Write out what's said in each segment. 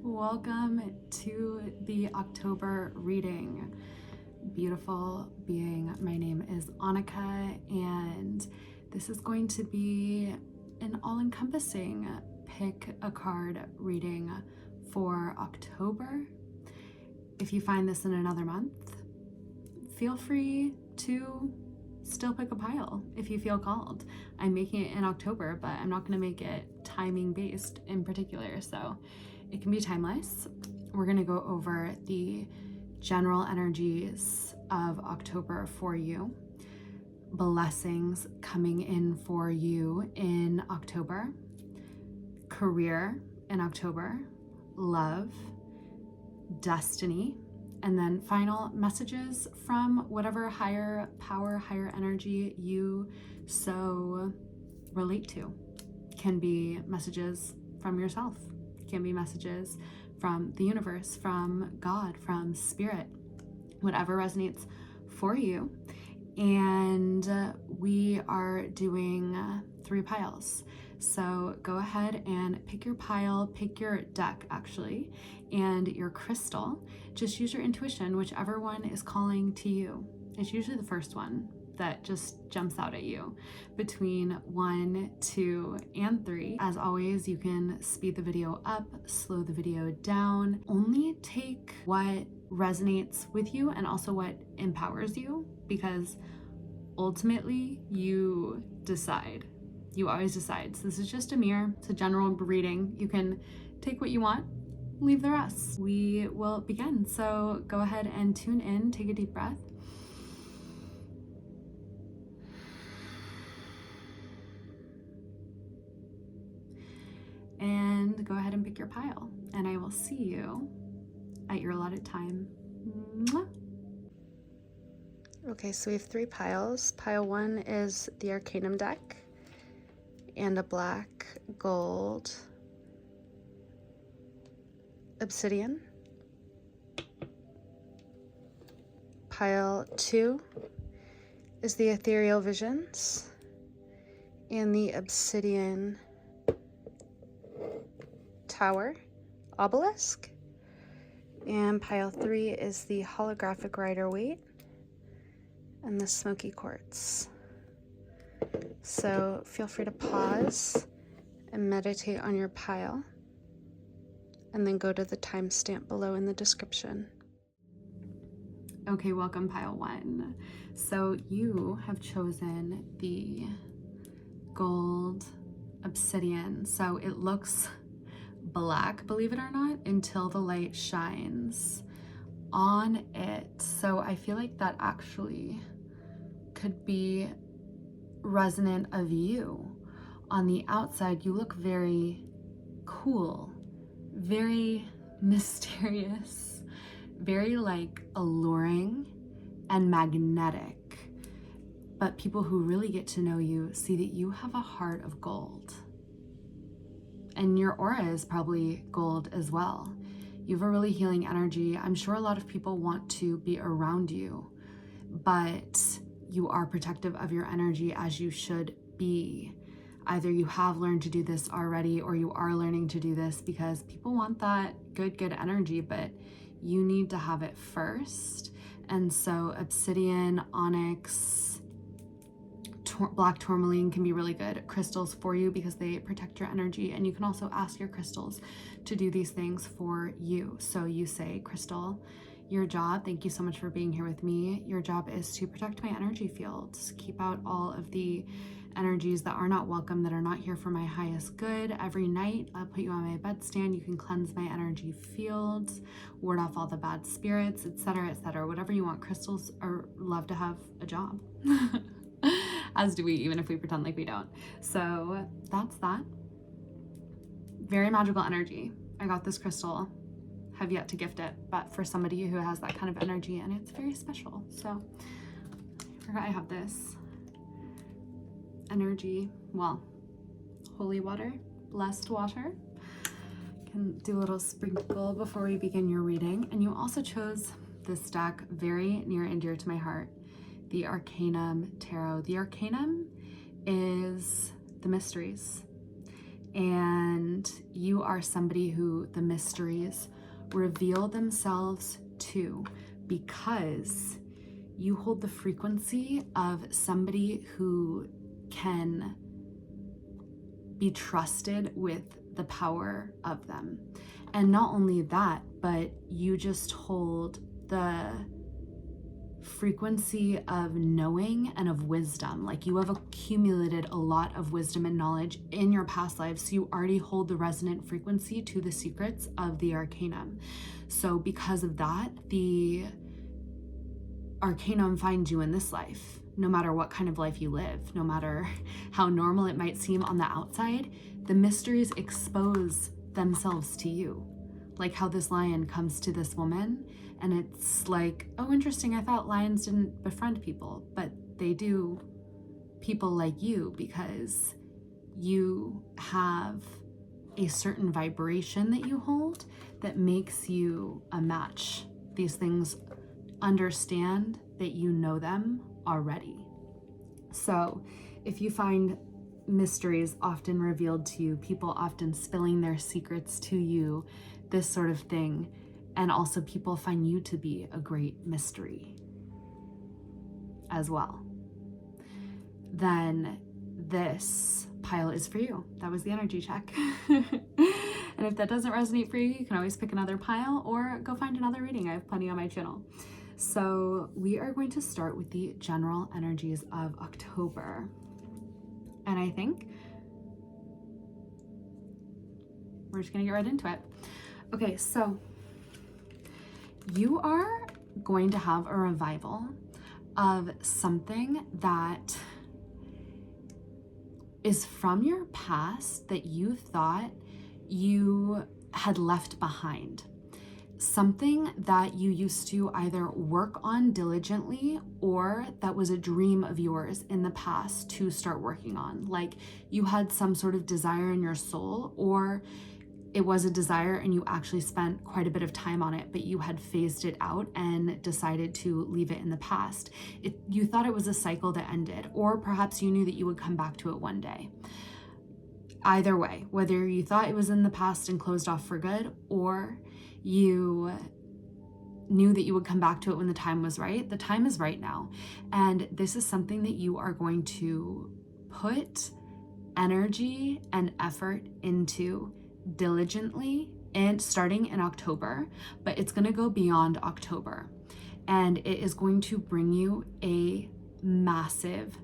Welcome to the October reading. Beautiful being, my name is Annika, and this is going to be an all-encompassing pick a card reading for October. If you find this in another month, feel free to still pick a pile if you feel called. I'm making it in October, but I'm not going to make it timing based in particular, so it can be timeless. We're going to go over the general energies of October for you, blessings coming in for you in October, career in October, love, destiny, and then final messages from whatever higher power, higher energy you so relate to. Can be messages from yourself, can be messages from the universe, from God, from spirit, whatever resonates for you. And we are doing 3 piles. So go ahead and pick your pile, pick your deck actually, and your crystal. Just use your intuition, whichever one is calling to you. It's usually the first one that just jumps out at you between 1, 2, and 3. As always, you can speed the video up, slow the video down. Only take what resonates with you and also what empowers you, because ultimately you decide. You always decide. So this is just a mirror. It's a general reading. You can take what you want, leave the rest. We will begin. So go ahead and tune in, take a deep breath. And go ahead and pick your pile. And I will see you at your allotted time. Mwah. Okay, so we have 3 piles. Pile 1 is the Arcanum deck and a black, gold, obsidian. Pile 2 is the Ethereal Visions and the Obsidian Tower Obelisk. And pile 3 is the Holographic Rider-Waite and the Smoky Quartz. So feel free to pause and meditate on your pile, and then go to the timestamp below in the description. Okay, welcome pile 1. So you have chosen the gold obsidian. So it looks black, believe it or not, until the light shines on it. So I feel like that actually could be resonant of you. On the outside, you look very cool, very mysterious, very like alluring and magnetic. But people who really get to know you see that you have a heart of gold. And your aura is probably gold as well. You have a really healing energy. I'm sure a lot of people want to be around you, but you are protective of your energy, as you should be. Either you have learned to do this already, or you are learning to do this, because people want that good energy, but you need to have it first. And so obsidian, onyx, black tourmaline can be really good crystals for you because they protect your energy. And you can also ask your crystals to do these things for you. So you say, crystal, your job, thank you so much for being here with me. Your job is to protect my energy fields, keep out all of the energies that are not welcome, that are not here for my highest good. Every night, I'll put you on my bedstand. You can cleanse my energy fields, ward off all the bad spirits, etc., etc. Whatever you want. Crystals love to have a job. As do we, even if we pretend like we don't. So that's that. Very magical energy. I got this crystal, have yet to gift it, but for somebody who has that kind of energy, and it's very special. So I forgot I have this energy, well, holy water, blessed water. Can do a little sprinkle before we begin your reading. And you also chose this deck, very near and dear to my heart, the Arcanum Tarot. The Arcanum is the mysteries, and you are somebody who the mysteries reveal themselves to because you hold the frequency of somebody who can be trusted with the power of them. And not only that, but you just hold the frequency of knowing and of wisdom. Like you have accumulated a lot of wisdom and knowledge in your past lives, so you already hold the resonant frequency to the secrets of the Arcanum. So because of that, the Arcanum finds you in this life, no matter what kind of life you live, no matter how normal it might seem on the outside. The mysteries expose themselves to you, like how this lion comes to this woman, and it's like, oh, interesting, I thought lions didn't befriend people, but they do people like you because you have a certain vibration that you hold that makes you a match. These things understand that you know them already. So if you find mysteries often revealed to you, people often spilling their secrets to you, this sort of thing, and also people find you to be a great mystery as well, then this pile is for you. That was the energy check. And if that doesn't resonate for you, you can always pick another pile or go find another reading. I have plenty on my channel. So we are going to start with the general energies of October. And I think we're just gonna get right into it. Okay, so you are going to have a revival of something that is from your past that you thought you had left behind. Something that you used to either work on diligently or that was a dream of yours in the past to start working on. Like you had some sort of desire in your soul, or it was a desire and you actually spent quite a bit of time on it, but you had phased it out and decided to leave it in the past. You thought it was a cycle that ended, or perhaps you knew that you would come back to it one day. Either way, whether you thought it was in the past and closed off for good, or you knew that you would come back to it when the time was right, the time is right now. And this is something that you are going to put energy and effort into diligently, and starting in October, but it's going to go beyond October, and it is going to bring you a massive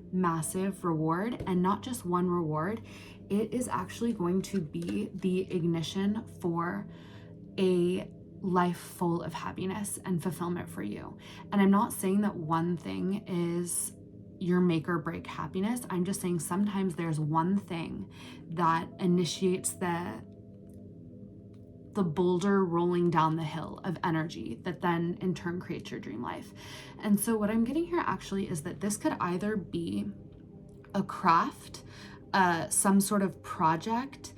reward. And not just one reward, it is actually going to be the ignition for a life full of happiness and fulfillment for you. And I'm not saying that one thing is your make or break happiness. I'm just saying sometimes there's one thing that initiates the boulder rolling down the hill of energy that then in turn creates your dream life. And so what I'm getting here actually is that this could either be a craft, some sort of project.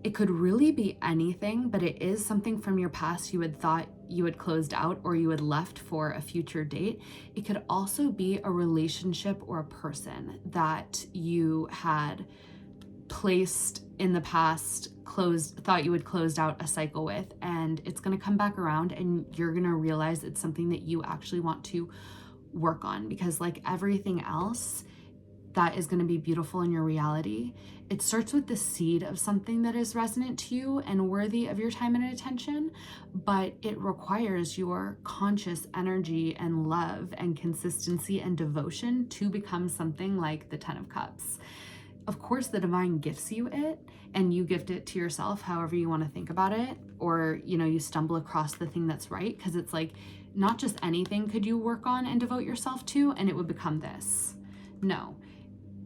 It could really be anything, but it is something from your past you had thought you had closed out or you had left for a future date. It could also be a relationship or a person that you had placed in the past, thought you had closed out a cycle with, and it's going to come back around and you're going to realize it's something that you actually want to work on, because like everything else that is going to be beautiful in your reality, it starts with the seed of something that is resonant to you and worthy of your time and attention, but it requires your conscious energy and love and consistency and devotion to become something like the 10 of Cups. Of course, the divine gifts you it, and you gift it to yourself however you want to think about it, or you stumble across the thing that's right, because it's like not just anything could you work on and devote yourself to and it would become this. No,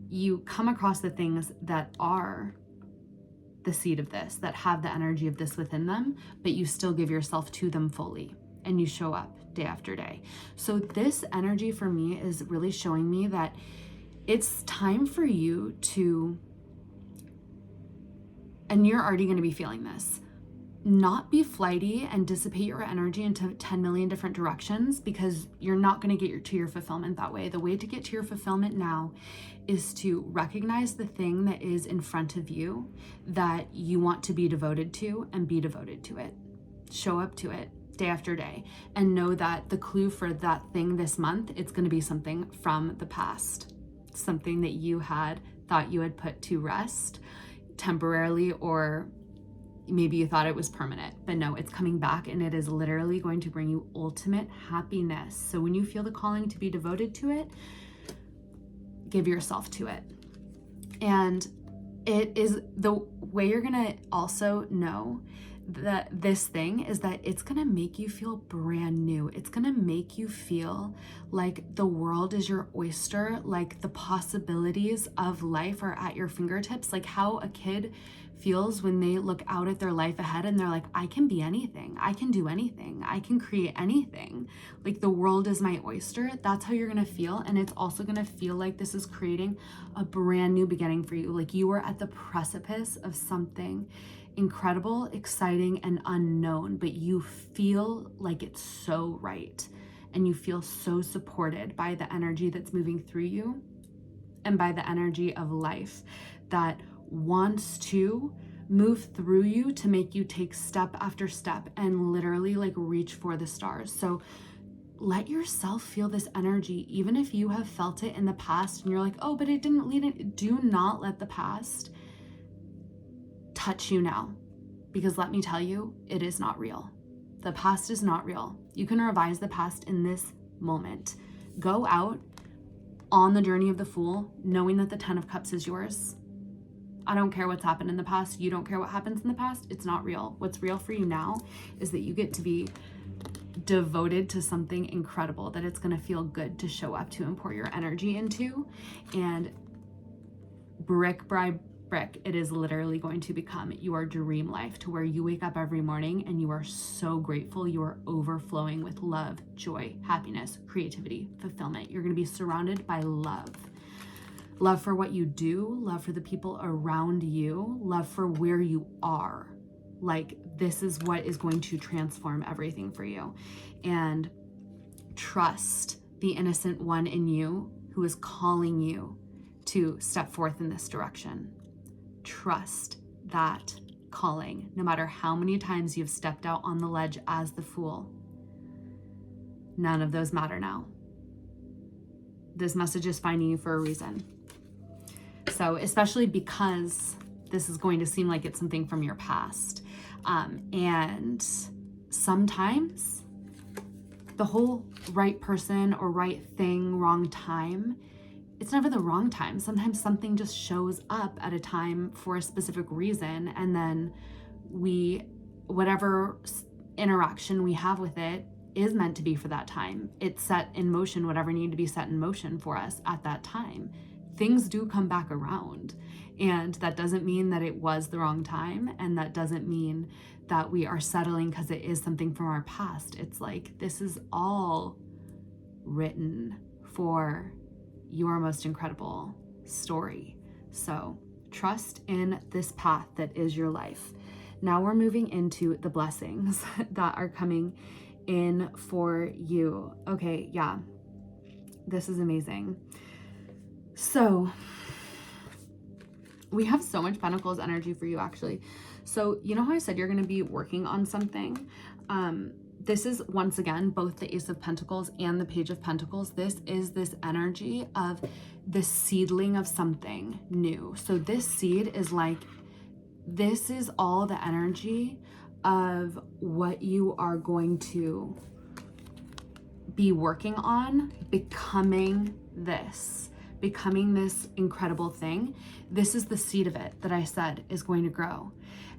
you come across the things that are the seed of this, that have the energy of this within them, but you still give yourself to them fully and you show up day after day. So this energy for me is really showing me that it's time for you to, and you're already going to be feeling this, not be flighty and dissipate your energy into 10 million different directions, because you're not going to get to your fulfillment that way. The way to get to your fulfillment now is to recognize the thing that is in front of you that you want to be devoted to, and be devoted to it. Show up to it day after day, and know that the clue for that thing this month, it's going to be something from the past, something that you had thought you had put to rest temporarily, or maybe you thought it was permanent, but no, it's coming back, and it is literally going to bring you ultimate happiness. So when you feel the calling to be devoted to it, give yourself to it. And it is the way you're gonna also know that this thing is that it's gonna make you feel brand new. It's gonna make you feel like the world is your oyster, like the possibilities of life are at your fingertips, like how a kid feels when they look out at their life ahead and they're like, I can be anything, I can do anything, I can create anything, like the world is my oyster. That's how you're gonna feel. And it's also gonna feel like this is creating a brand new beginning for you, like you are at the precipice of something incredible, exciting, and unknown, but you feel like it's so right, and you feel so supported by the energy that's moving through you, and by the energy of life that wants to move through you to make you take step after step and literally like reach for the stars. So let yourself feel this energy, even if you have felt it in the past and you're like, oh, but it didn't lead it. Do not let the past touch you now, because let me tell you, it is not real. The past is not real. You can revise the past in this moment. Go out on the journey of the Fool, knowing that the 10 of Cups is yours. I don't care what's happened in the past. You don't care what happens in the past. It's not real. What's real for you now is that you get to be devoted to something incredible, that it's going to feel good to show up to and pour your energy into. And brick by brick, it is literally going to become your dream life, to where you wake up every morning and you are so grateful. You are overflowing with love, joy, happiness, creativity, fulfillment. You're going to be surrounded by love. Love for what you do, love for the people around you, love for where you are. Like, this is what is going to transform everything for you. And trust the innocent one in you who is calling you to step forth in this direction. Trust that calling, no matter how many times you've stepped out on the ledge as the Fool. None of those matter now. This message is finding you for a reason. So, especially because this is going to seem like it's something from your past. And sometimes the whole right person or right thing, wrong time, it's never the wrong time. Sometimes something just shows up at a time for a specific reason, and then whatever interaction we have with it is meant to be for that time. It's set in motion, whatever needed to be set in motion for us at that time. Things do come back around, and that doesn't mean that it was the wrong time, and that doesn't mean that we are settling because it is something from our past. It's like, this is all written for your most incredible story. So trust in this path that is your life. Now we're moving into the blessings that are coming in for you. Okay, yeah, this is amazing. So we have so much Pentacles energy for you, actually. So you know how I said you're going to be working on something? This is, once again, both the Ace of Pentacles and the Page of Pentacles. This is this energy of the seedling of something new. So this seed is like, this is all the energy of what you are going to be working on becoming this incredible thing. This is the seed of it that I said is going to grow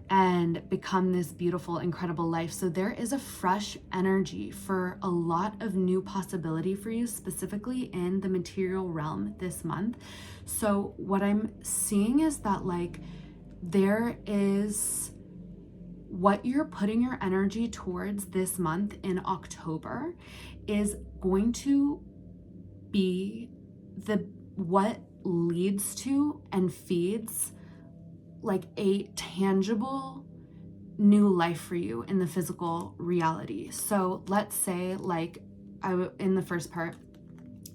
and become this beautiful, incredible life. So there is a fresh energy for a lot of new possibility for you, specifically in the material realm this month. So what I'm seeing is that, like, there is what you're putting your energy towards this month in October is going to be what leads to and feeds like a tangible new life for you in the physical reality. So let's say, like in the first part,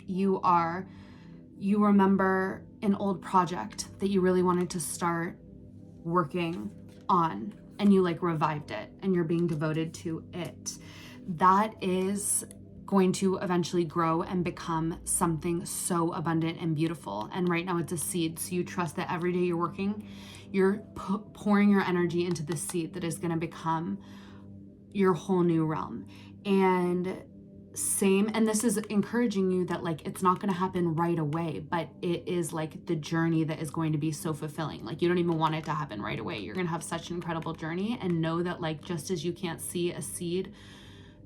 you remember an old project that you really wanted to start working on, and you like revived it and you're being devoted to it. That is going to eventually grow and become something so abundant and beautiful. And right now it's a seed. So you trust that every day you're working, you're pouring your energy into the seed that is going to become your whole new realm. And this is encouraging you that like it's not going to happen right away, but it is like the journey that is going to be so fulfilling. Like you don't even want it to happen right away. You're going to have such an incredible journey, and know that like just as you can't see a seed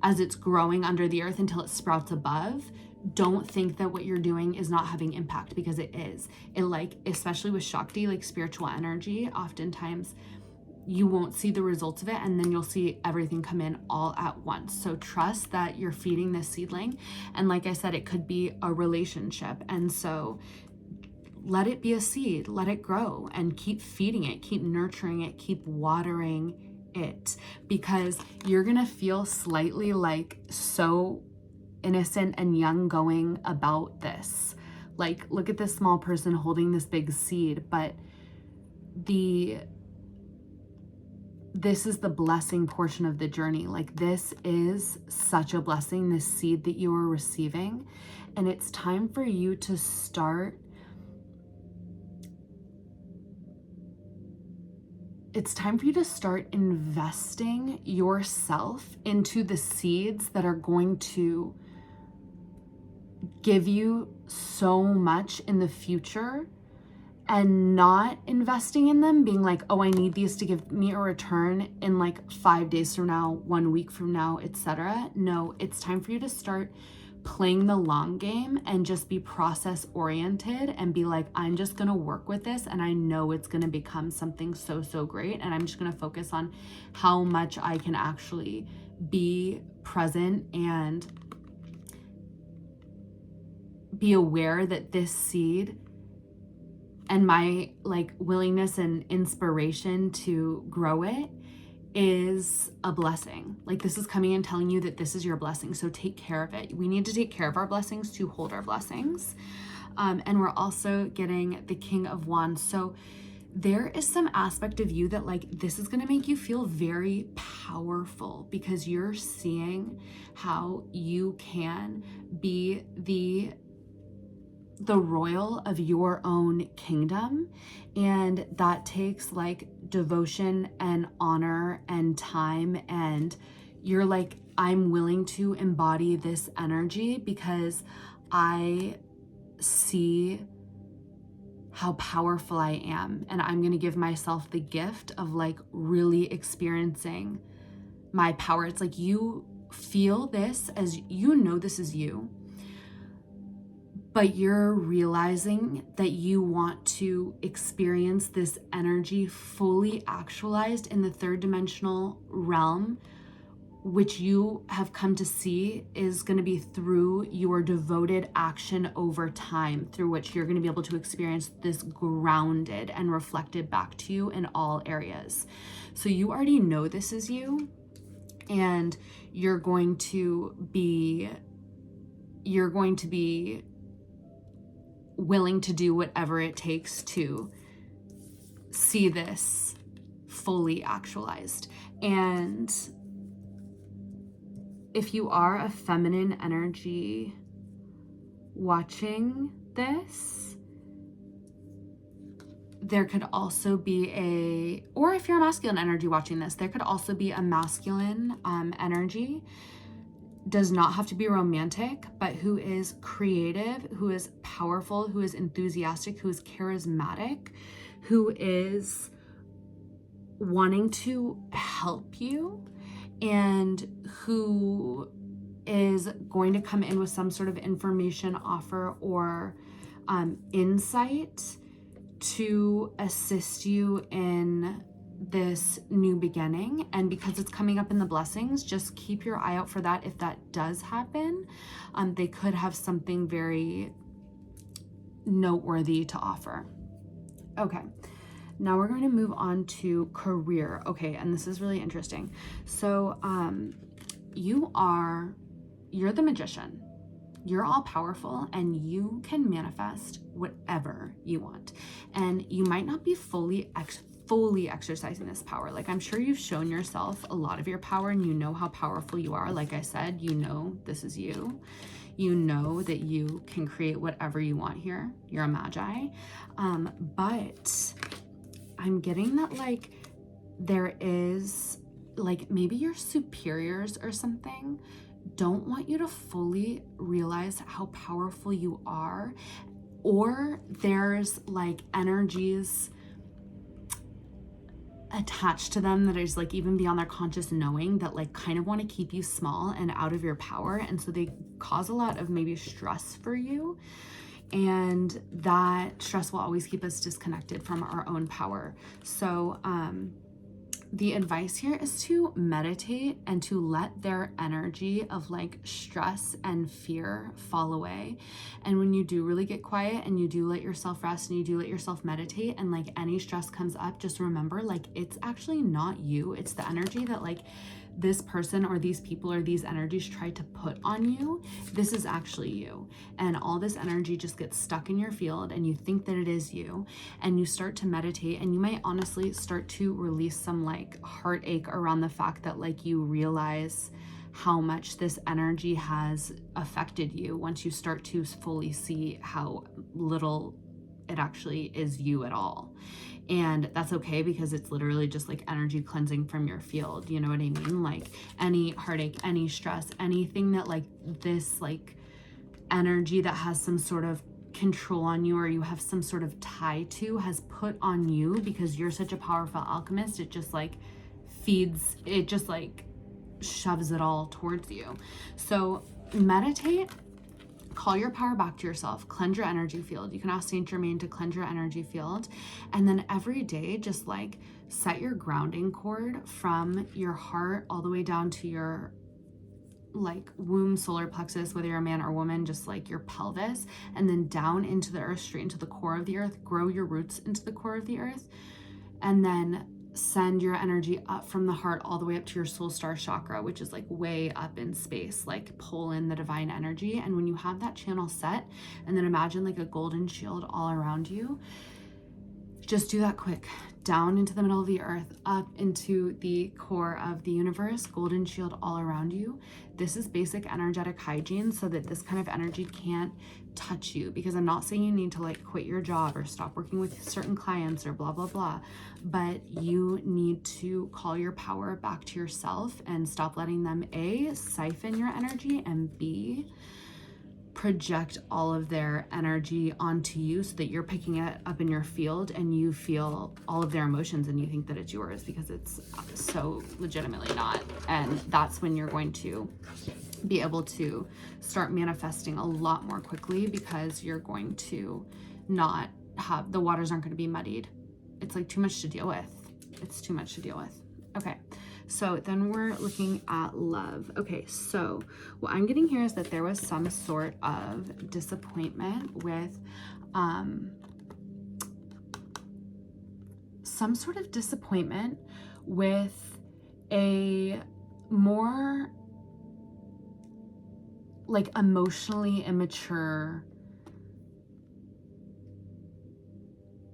as it's growing under the earth until it sprouts above, don't think that what you're doing is not having impact, because it is. It like, especially with Shakti, like spiritual energy, oftentimes you won't see the results of it, and then you'll see everything come in all at once. So trust that you're feeding this seedling. And like I said, it could be a relationship. And so let it be a seed, let it grow, and keep feeding it, keep nurturing it, keep watering it, because you're gonna feel slightly like so innocent and young going about this. Like, look at this small person holding this big seed, but this is the blessing portion of the journey. Like, this is such a blessing, this seed that you are receiving. And it's time for you to start. It's time for you to start investing yourself into the seeds that are going to give you so much in the future, and not investing in them being like, oh, I need these to give me a return in like 5 days from now, 1 week from now, etc. No, it's time for you to start playing the long game and just be process oriented and be like, I'm just going to work with this, and I know it's going to become something so, so great. And I'm just going to focus on how much I can actually be present and be aware that this seed and my like willingness and inspiration to grow it is a blessing. Like, this is coming and telling you that this is your blessing. So take care of it. We need to take care of our blessings to hold our blessings. And we're also getting the King of Wands. So there is some aspect of you that like, this is going to make you feel very powerful, because you're seeing how you can be the royal of your own kingdom. And that takes like devotion and honor and time. And you're like, I'm willing to embody this energy because I see how powerful I am. And I'm going to give myself the gift of like really experiencing my power. It's like you feel this as you know this is you, but you're realizing that you want to experience this energy fully actualized in the third dimensional realm, which you have come to see is going to be through your devoted action over time, through which you're going to be able to experience this grounded and reflected back to you in all areas. So you already know this is you, and you're going to be willing to do whatever it takes to see this fully actualized. And if you are a feminine energy watching this, there could also be or if you're a masculine energy watching this, there could also be a masculine energy. Does not have to be romantic, but who is creative, who is powerful, who is enthusiastic, who is charismatic, who is wanting to help you, and who is going to come in with some sort of information offer or insight to assist you in this new beginning. And because it's coming up in the blessings, just keep your eye out for that. If that does happen, they could have something very noteworthy to offer. Okay, Now we're going to move on to career. Okay, and this is really interesting. So you're the magician. You're all powerful and you can manifest whatever you want. And you might not be fully exercising this power. Like, I'm sure you've shown yourself a lot of your power and you know how powerful you are. Like I said, you know this is you. You know that you can create whatever you want here. You're a magi. But I'm getting that, like, there is, like, maybe your superiors or something don't want you to fully realize how powerful you are, or there's like energies attached to them that is like even beyond their conscious knowing that like kind of want to keep you small and out of your power, and so they cause a lot of maybe stress for you, and that stress will always keep us disconnected from our own power. So the advice here is to meditate and to let their energy of like stress and fear fall away. And when you do really get quiet and you do let yourself rest and you do let yourself meditate and like any stress comes up, just remember, like, it's actually not you. It's the energy that like this person or these people or these energies try to put on you. This is actually you. And all this energy just gets stuck in your field and you think that it is you, and you start to meditate and you might honestly start to release some like heartache around the fact that like you realize how much this energy has affected you once you start to fully see how little it actually is you at all. And that's okay, because it's literally just like energy cleansing from your field. You know what I mean? Like any heartache, any stress, anything that like this like energy that has some sort of control on you or you have some sort of tie to has put on you, because you're such a powerful alchemist, it just like feeds, it just like shoves it all towards you. So meditate, call your power back to yourself, cleanse your energy field. You can ask Saint Germain to cleanse your energy field. And then every day, just like set your grounding cord from your heart all the way down to your like womb, solar plexus, whether you're a man or woman, just like your pelvis, and then down into the earth, straight into the core of the earth. Grow your roots into the core of the earth. And then send your energy up from the heart all the way up to your soul star chakra, which is like way up in space, like pull in the divine energy. And when you have that channel set, and then imagine like a golden shield all around you, just do that quick, down into the middle of the earth, up into the core of the universe, golden shield all around you. This is basic energetic hygiene so that this kind of energy can't touch you, because I'm not saying you need to like quit your job or stop working with certain clients or blah, blah, blah, but you need to call your power back to yourself and stop letting them A, siphon your energy, and B, project all of their energy onto you so that you're picking it up in your field and you feel all of their emotions and you think that it's yours, because it's so legitimately not. And that's when you're going to be able to start manifesting a lot more quickly, because you're going to not have, the waters aren't going to be muddied. It's like too much to deal with. It's too much to deal with. Okay. So then we're looking at love. Okay, so what I'm getting here is that there was some sort of disappointment with, a more like emotionally immature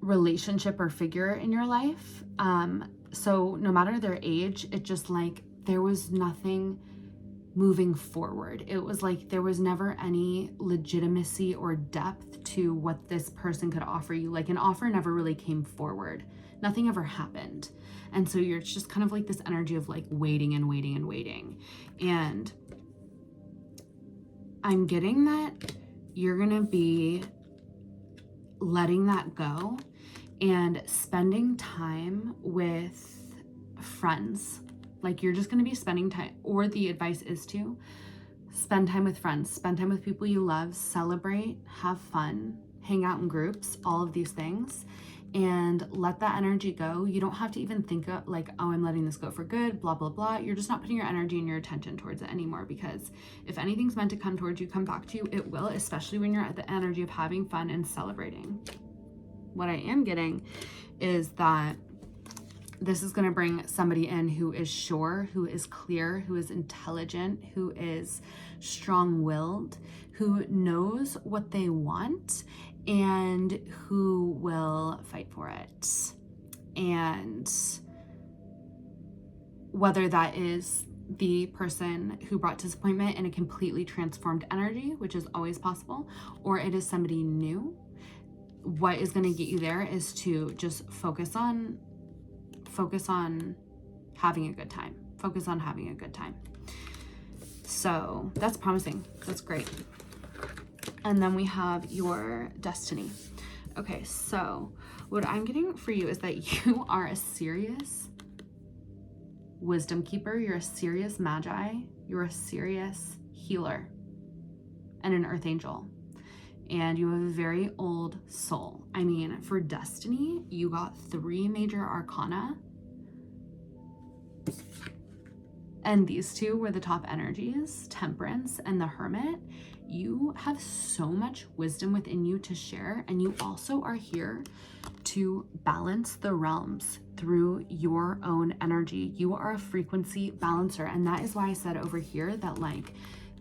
relationship or figure in your life. So no matter their age, it just like there was nothing moving forward. It was like there was never any legitimacy or depth to what this person could offer you. Like an offer never really came forward. Nothing ever happened. And so you're just kind of like this energy of like waiting and waiting and waiting. And I'm getting that you're gonna be letting that go and spending time with friends. Like you're just going to be spending time, or the advice is to spend time with friends, spend time with people you love, celebrate, have fun, hang out in groups, all of these things, and let that energy go. You don't have to even think of like, oh, I'm letting this go for good, blah, blah, blah. You're just not putting your energy and your attention towards it anymore, because if anything's meant to come towards you, come back to you, it will, especially when you're at the energy of having fun and celebrating. What I am getting is that this is going to bring somebody in who is sure, who is clear, who is intelligent, who is strong-willed, who knows what they want, and who will fight for it. And whether that is the person who brought disappointment in a completely transformed energy, which is always possible, or it is somebody new, what is going to get you there is to just focus on having a good time. Focus on having a good time. So that's promising. That's great. And then we have your destiny. Okay, so what I'm getting for you is that you are a serious wisdom keeper. You're a serious magi. You're a serious healer and an earth angel. And you have a very old soul. I mean, for destiny, you got 3 major arcana. And these 2 were the top energies, Temperance and the Hermit. You have so much wisdom within you to share, and you also are here to balance the realms through your own energy. You are a frequency balancer, and that is why I said over here that like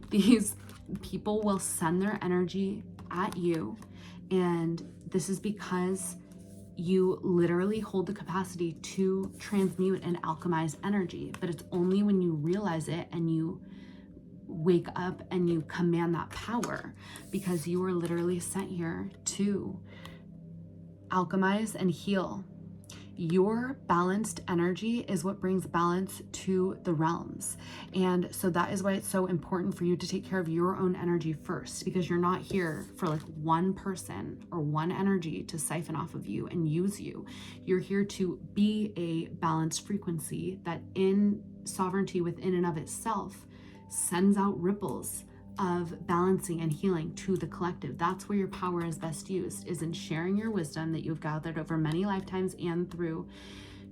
these people will send their energy at you, and this is because you literally hold the capacity to transmute and alchemize energy, but it's only when you realize it and you wake up and you command that power, because you were literally sent here to alchemize and heal. Your balanced energy is what brings balance to the realms. And so that is why it's so important for you to take care of your own energy first, because you're not here for like one person or one energy to siphon off of you and use you. You're here to be a balanced frequency that in sovereignty within and of itself sends out ripples of balancing and healing to the collective. That's where your power is best used, is in sharing your wisdom that you've gathered over many lifetimes and through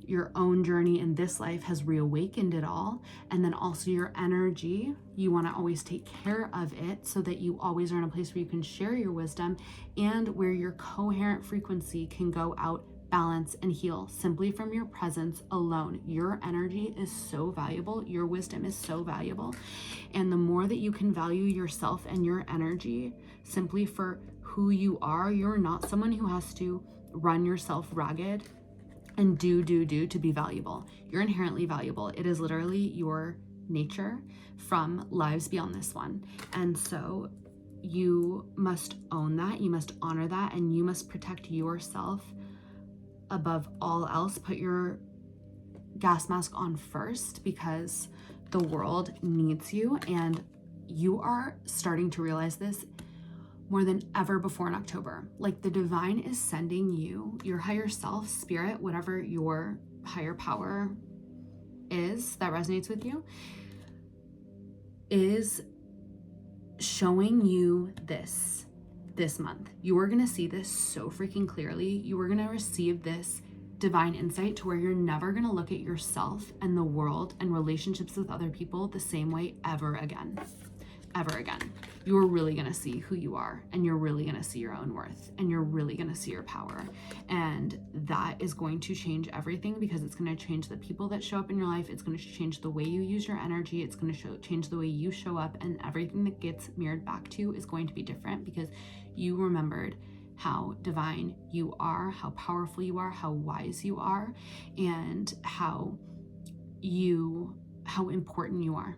your own journey in this life has reawakened it all. And then also your energy, you want to always take care of it so that you always are in a place where you can share your wisdom and where your coherent frequency can go out, balance, and heal simply from your presence alone. Your energy is so valuable. Your wisdom is so valuable. And the more that you can value yourself and your energy simply for who you are, you're not someone who has to run yourself ragged and do to be valuable. You're inherently valuable. It is literally your nature from lives beyond this one. And so you must own that, you must honor that, and you must protect yourself above all else. Put your gas mask on first, because the world needs you, and you are starting to realize this more than ever before in October. Like the divine is sending you, your higher self, spirit, whatever your higher power is that resonates with you, is showing you this month. You are going to see this so freaking clearly. You are going to receive this divine insight to where you're never going to look at yourself and the world and relationships with other people the same way ever again. Ever again. You're really going to see who you are, and you're really going to see your own worth, and you're really going to see your power. And that is going to change everything, because it's going to change the people that show up in your life. It's going to change the way you use your energy. It's going to change the way you show up, and everything that gets mirrored back to you is going to be different, because you remembered how divine you are, how powerful you are, how wise you are, and how important you are.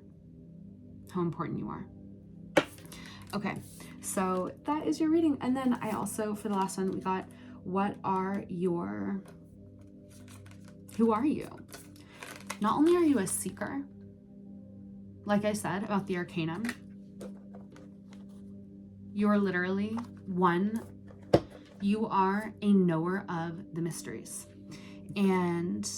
How important you are. Okay, so that is your reading. And then I also, for the last one, we got, who are you? Not only are you a seeker, like I said about the Arcanum, you're literally you are a knower of the mysteries. And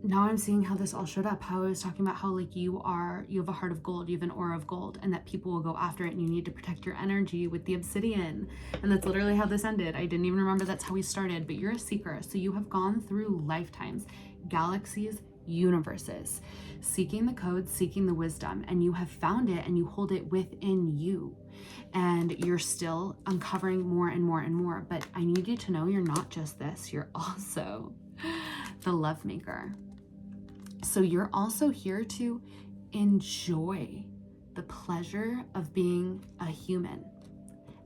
now I'm seeing how this all showed up, how I was talking about how like you have a heart of gold, you have an aura of gold, and that people will go after it, and you need to protect your energy with the obsidian. And that's literally how this ended. I didn't even remember that's how we started, but you're a seeker. So you have gone through lifetimes, galaxies, universes, seeking the codes, seeking the wisdom, and you have found it and you hold it within you. And you're still uncovering more and more and more. But I need you to know you're not just this, you're also the love maker. So you're also here to enjoy the pleasure of being a human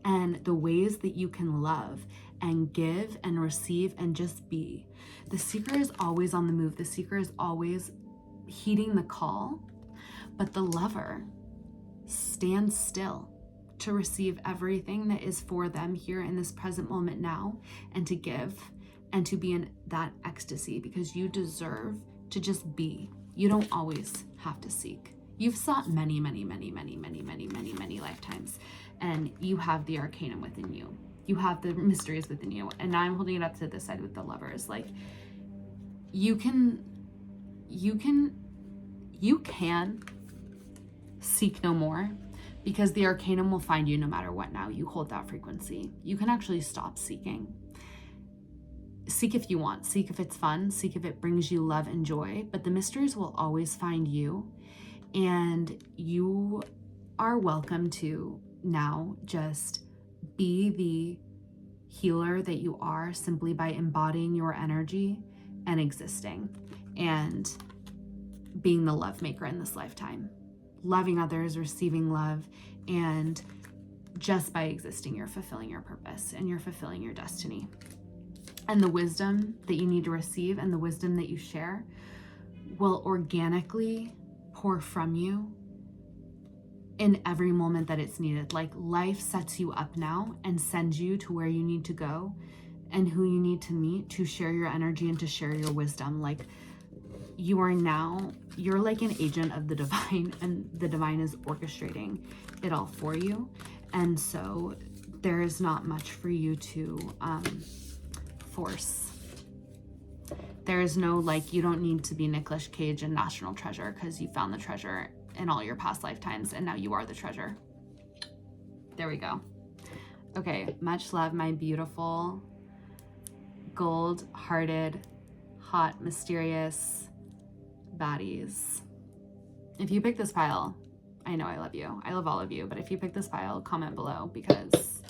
and the ways that you can love and give and receive and just be. The seeker is always on the move. The seeker is always heeding the call, but the lover stands still to receive everything that is for them here in this present moment now, and to give and to be in that ecstasy, because you deserve to just be. You don't always have to seek. You've sought many, many, many, many, many, many, many, many lifetimes, and you have the arcanum within you. You have the mysteries within you. And now I'm holding it up to this side with the lovers. Like, you can seek no more, because the arcanum will find you no matter what. Now you hold that frequency. You can actually stop seeking. Seek if you want, seek if it's fun, seek if it brings you love and joy, but the mysteries will always find you. And you are welcome to now just be the healer that you are, simply by embodying your energy and existing and being the love maker in this lifetime, loving others, receiving love, and just by existing, you're fulfilling your purpose and you're fulfilling your destiny. And the wisdom that you need to receive and the wisdom that you share will organically pour from you in every moment that it's needed. Like, life sets you up now and sends you to where you need to go and who you need to meet to share your energy and to share your wisdom. Like, you're like an agent of the divine, and the divine is orchestrating it all for you. And so there is not much for you to force. There is no, like, you don't need to be Nicolas Cage in National Treasure, because you found the treasure in all your past lifetimes and now you are the treasure. There we go. Okay, much love, my beautiful gold-hearted, hot, mysterious baddies. If you pick this pile, I know I love you. I love all of you, but if you pick this pile, comment below, because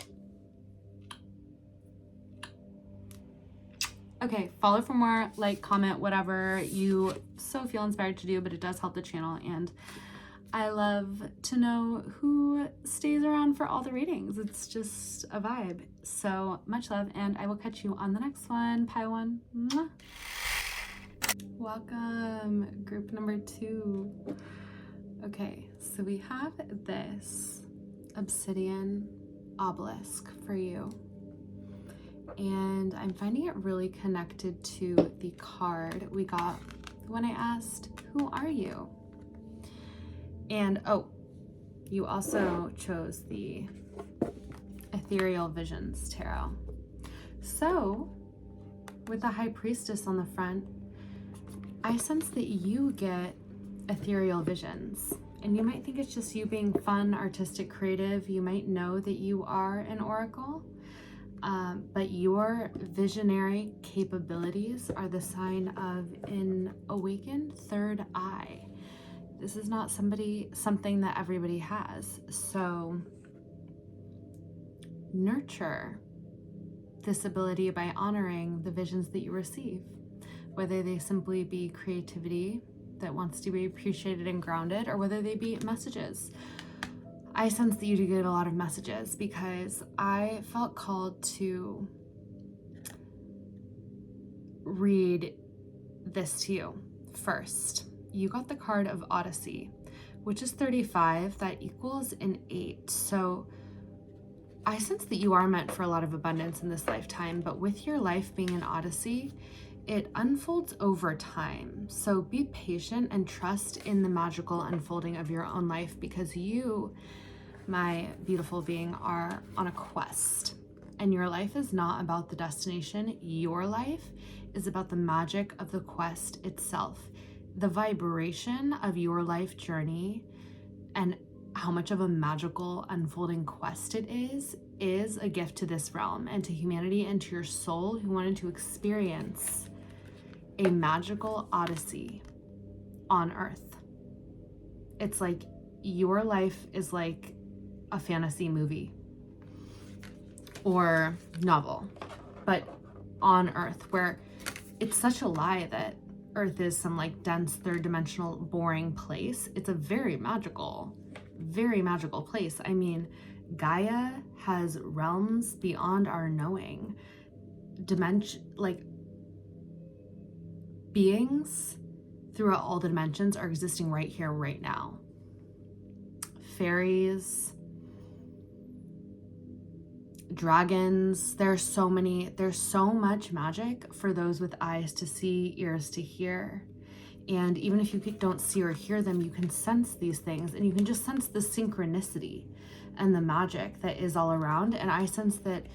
okay, follow for more, like, comment, whatever you so feel inspired to do, but it does help the channel. And I love to know who stays around for all the readings. It's just a vibe. So much love, and I will catch you on the next one. Pile one. Mwah. Welcome, group number 2. Okay, so we have this obsidian obelisk for you. And I'm finding it really connected to the card we got when I asked, who are you? And oh, you also chose the Ethereal Visions Tarot. So with the High Priestess on the front, I sense that you get ethereal visions. And you might think it's just you being fun, artistic, creative. You might know that you are an oracle. But your visionary capabilities are the sign of an awakened third eye. This is not something that everybody has. So nurture this ability by honoring the visions that you receive, whether they simply be creativity that wants to be appreciated and grounded, or whether they be messages. I sense that you do get a lot of messages, because I felt called to read this to you first. You got the card of Odyssey, which is 35. That equals an 8. So I sense that you are meant for a lot of abundance in this lifetime, but with your life being an Odyssey, it unfolds over time. So be patient and trust in the magical unfolding of your own life, because you, my beautiful being, are on a quest. And your life is not about the destination. Your life is about the magic of the quest itself. The vibration of your life journey and how much of a magical unfolding quest it is a gift to this realm and to humanity and to your soul who wanted to experience a magical odyssey on Earth. It's like your life is like a fantasy movie or novel, but on Earth, where it's such a lie that Earth is some like dense, third dimensional, boring place. It's a very magical place. I mean, Gaia has realms beyond our knowing. Like beings throughout all the dimensions are existing right here, right now. Fairies, dragons, there's so much magic for those with eyes to see, ears to hear. And even if you don't see or hear them, you can sense these things, and you can just sense the synchronicity and the magic that is all around. And I sense that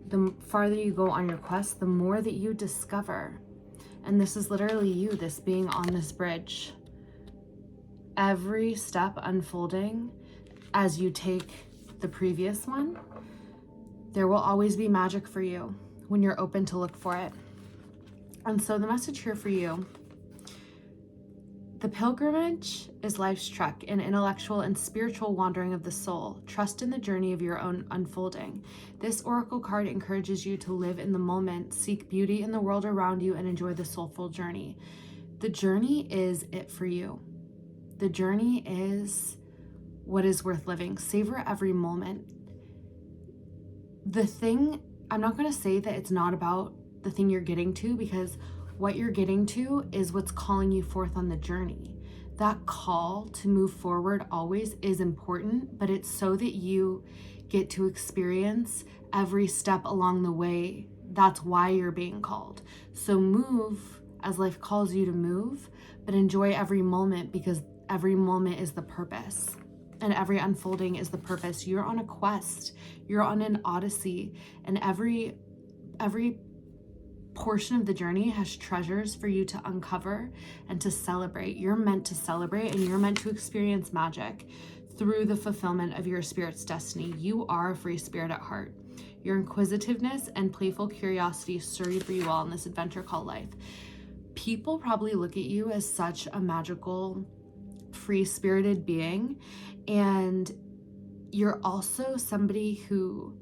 the farther you go on your quest, the more that you discover. And this is literally you, this being on this bridge. Every step unfolding as you take the previous one, there will always be magic for you when you're open to look for it. And so the message here for you: the pilgrimage is life's trek, an intellectual and spiritual wandering of the soul. Trust in the journey of your own unfolding. This oracle card encourages you to live in the moment, seek beauty in the world around you, and enjoy the soulful journey. The journey is it for you. The journey is what is worth living. Savor every moment. I'm not going to say that it's not about the thing you're getting to, because what you're getting to is what's calling you forth on the journey. That call to move forward always is important, but it's so that you get to experience every step along the way. That's why you're being called. So move as life calls you to move, but enjoy every moment, because every moment is the purpose. And every unfolding is the purpose. You're on a quest. You're on an odyssey. And every portion of the journey has treasures for you to uncover and to celebrate. You're meant to celebrate, and you're meant to experience magic through the fulfillment of your spirit's destiny. You are a free spirit at heart. Your inquisitiveness and playful curiosity serve for you all in this adventure called life. People probably look at you as such a magical, free-spirited being, and you're also somebody who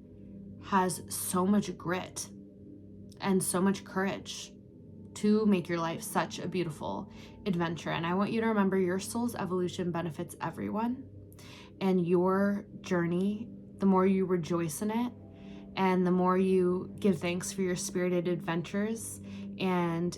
has so much grit and so much courage to make your life such a beautiful adventure. And I want you to remember, your soul's evolution benefits everyone, and your journey, the more you rejoice in it and the more you give thanks for your spirited adventures and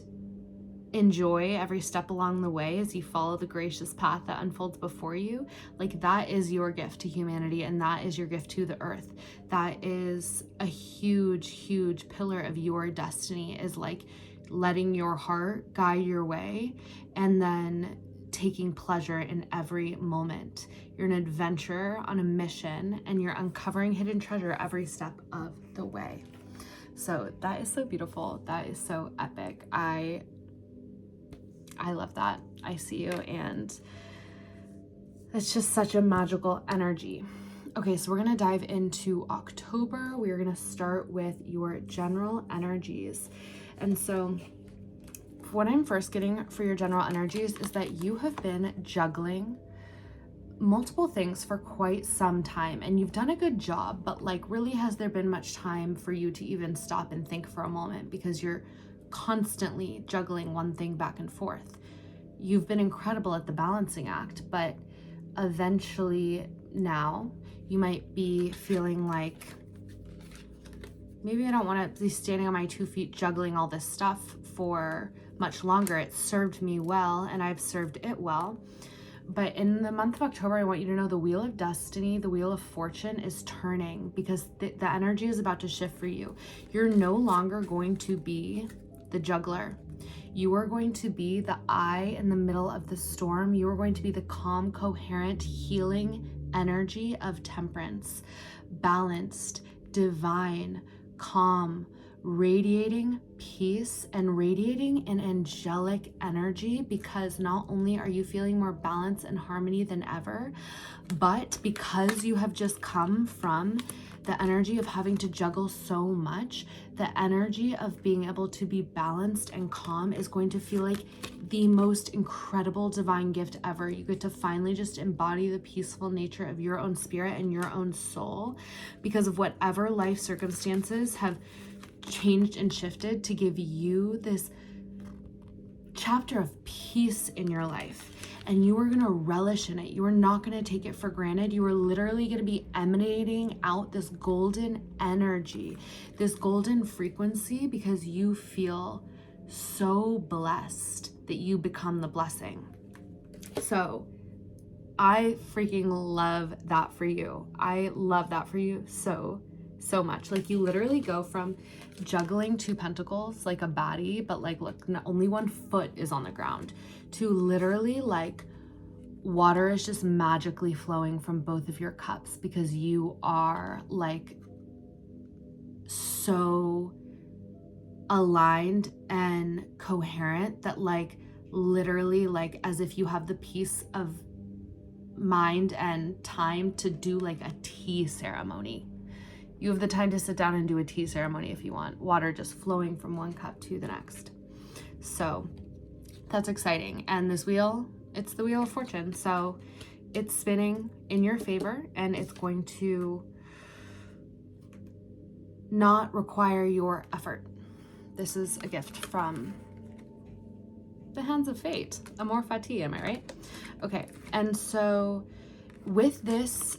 enjoy every step along the way as you follow the gracious path that unfolds before you, like that is your gift to humanity, and that is your gift to the earth. That is a huge pillar of your destiny, is like letting your heart guide your way and then taking pleasure in every moment. You're an adventurer on a mission, and you're uncovering hidden treasure every step of the way. So that is so beautiful. That is so epic. I love that. I see you, and it's just such a magical energy. Okay, so we're going to dive into October. We're going to start with your general energies. And so what I'm first getting for your general energies is that you have been juggling multiple things for quite some time, and you've done a good job, but like, really, has there been much time for you to even stop and think for a moment? Because you're constantly juggling one thing back and forth. You've been incredible at the balancing act, but eventually now you might be feeling like, maybe I don't want to be standing on my 2 feet juggling all this stuff for much longer. It served me well, and I've served it well. But in the month of October, I want you to know the wheel of destiny, the wheel of fortune is turning, because the energy is about to shift for you. You're no longer going to be the juggler. You are going to be the eye in the middle of the storm. You are going to be the calm, coherent, healing energy of temperance, balanced, divine, calm, radiating peace and radiating an angelic energy, because not only are you feeling more balance and harmony than ever, but because you have just come from the energy of having to juggle so much, the energy of being able to be balanced and calm is going to feel like the most incredible divine gift ever. You get to finally just embody the peaceful nature of your own spirit and your own soul, because of whatever life circumstances have changed and shifted to give you this chapter of peace in your life. And you are going to relish in it. You are not going to take it for granted. You are literally going to be emanating out this golden energy, this golden frequency, because you feel so blessed that you become the blessing. So I freaking love that for you. I love that for you so much. Like, you literally go from juggling 2 pentacles like a baddie, but like, look, only 1 foot is on the ground, to literally like water is just magically flowing from both of your cups, because you are like so aligned and coherent that like literally, like, as if you have the peace of mind and time to do like a tea ceremony. You have the time to sit down and do a tea ceremony if you want. Water just flowing from 1 cup to the next. So that's exciting. And this wheel, it's the Wheel of Fortune. So it's spinning in your favor, and it's going to not require your effort. This is a gift from the hands of fate. Amor fati, am I right? Okay. And so with this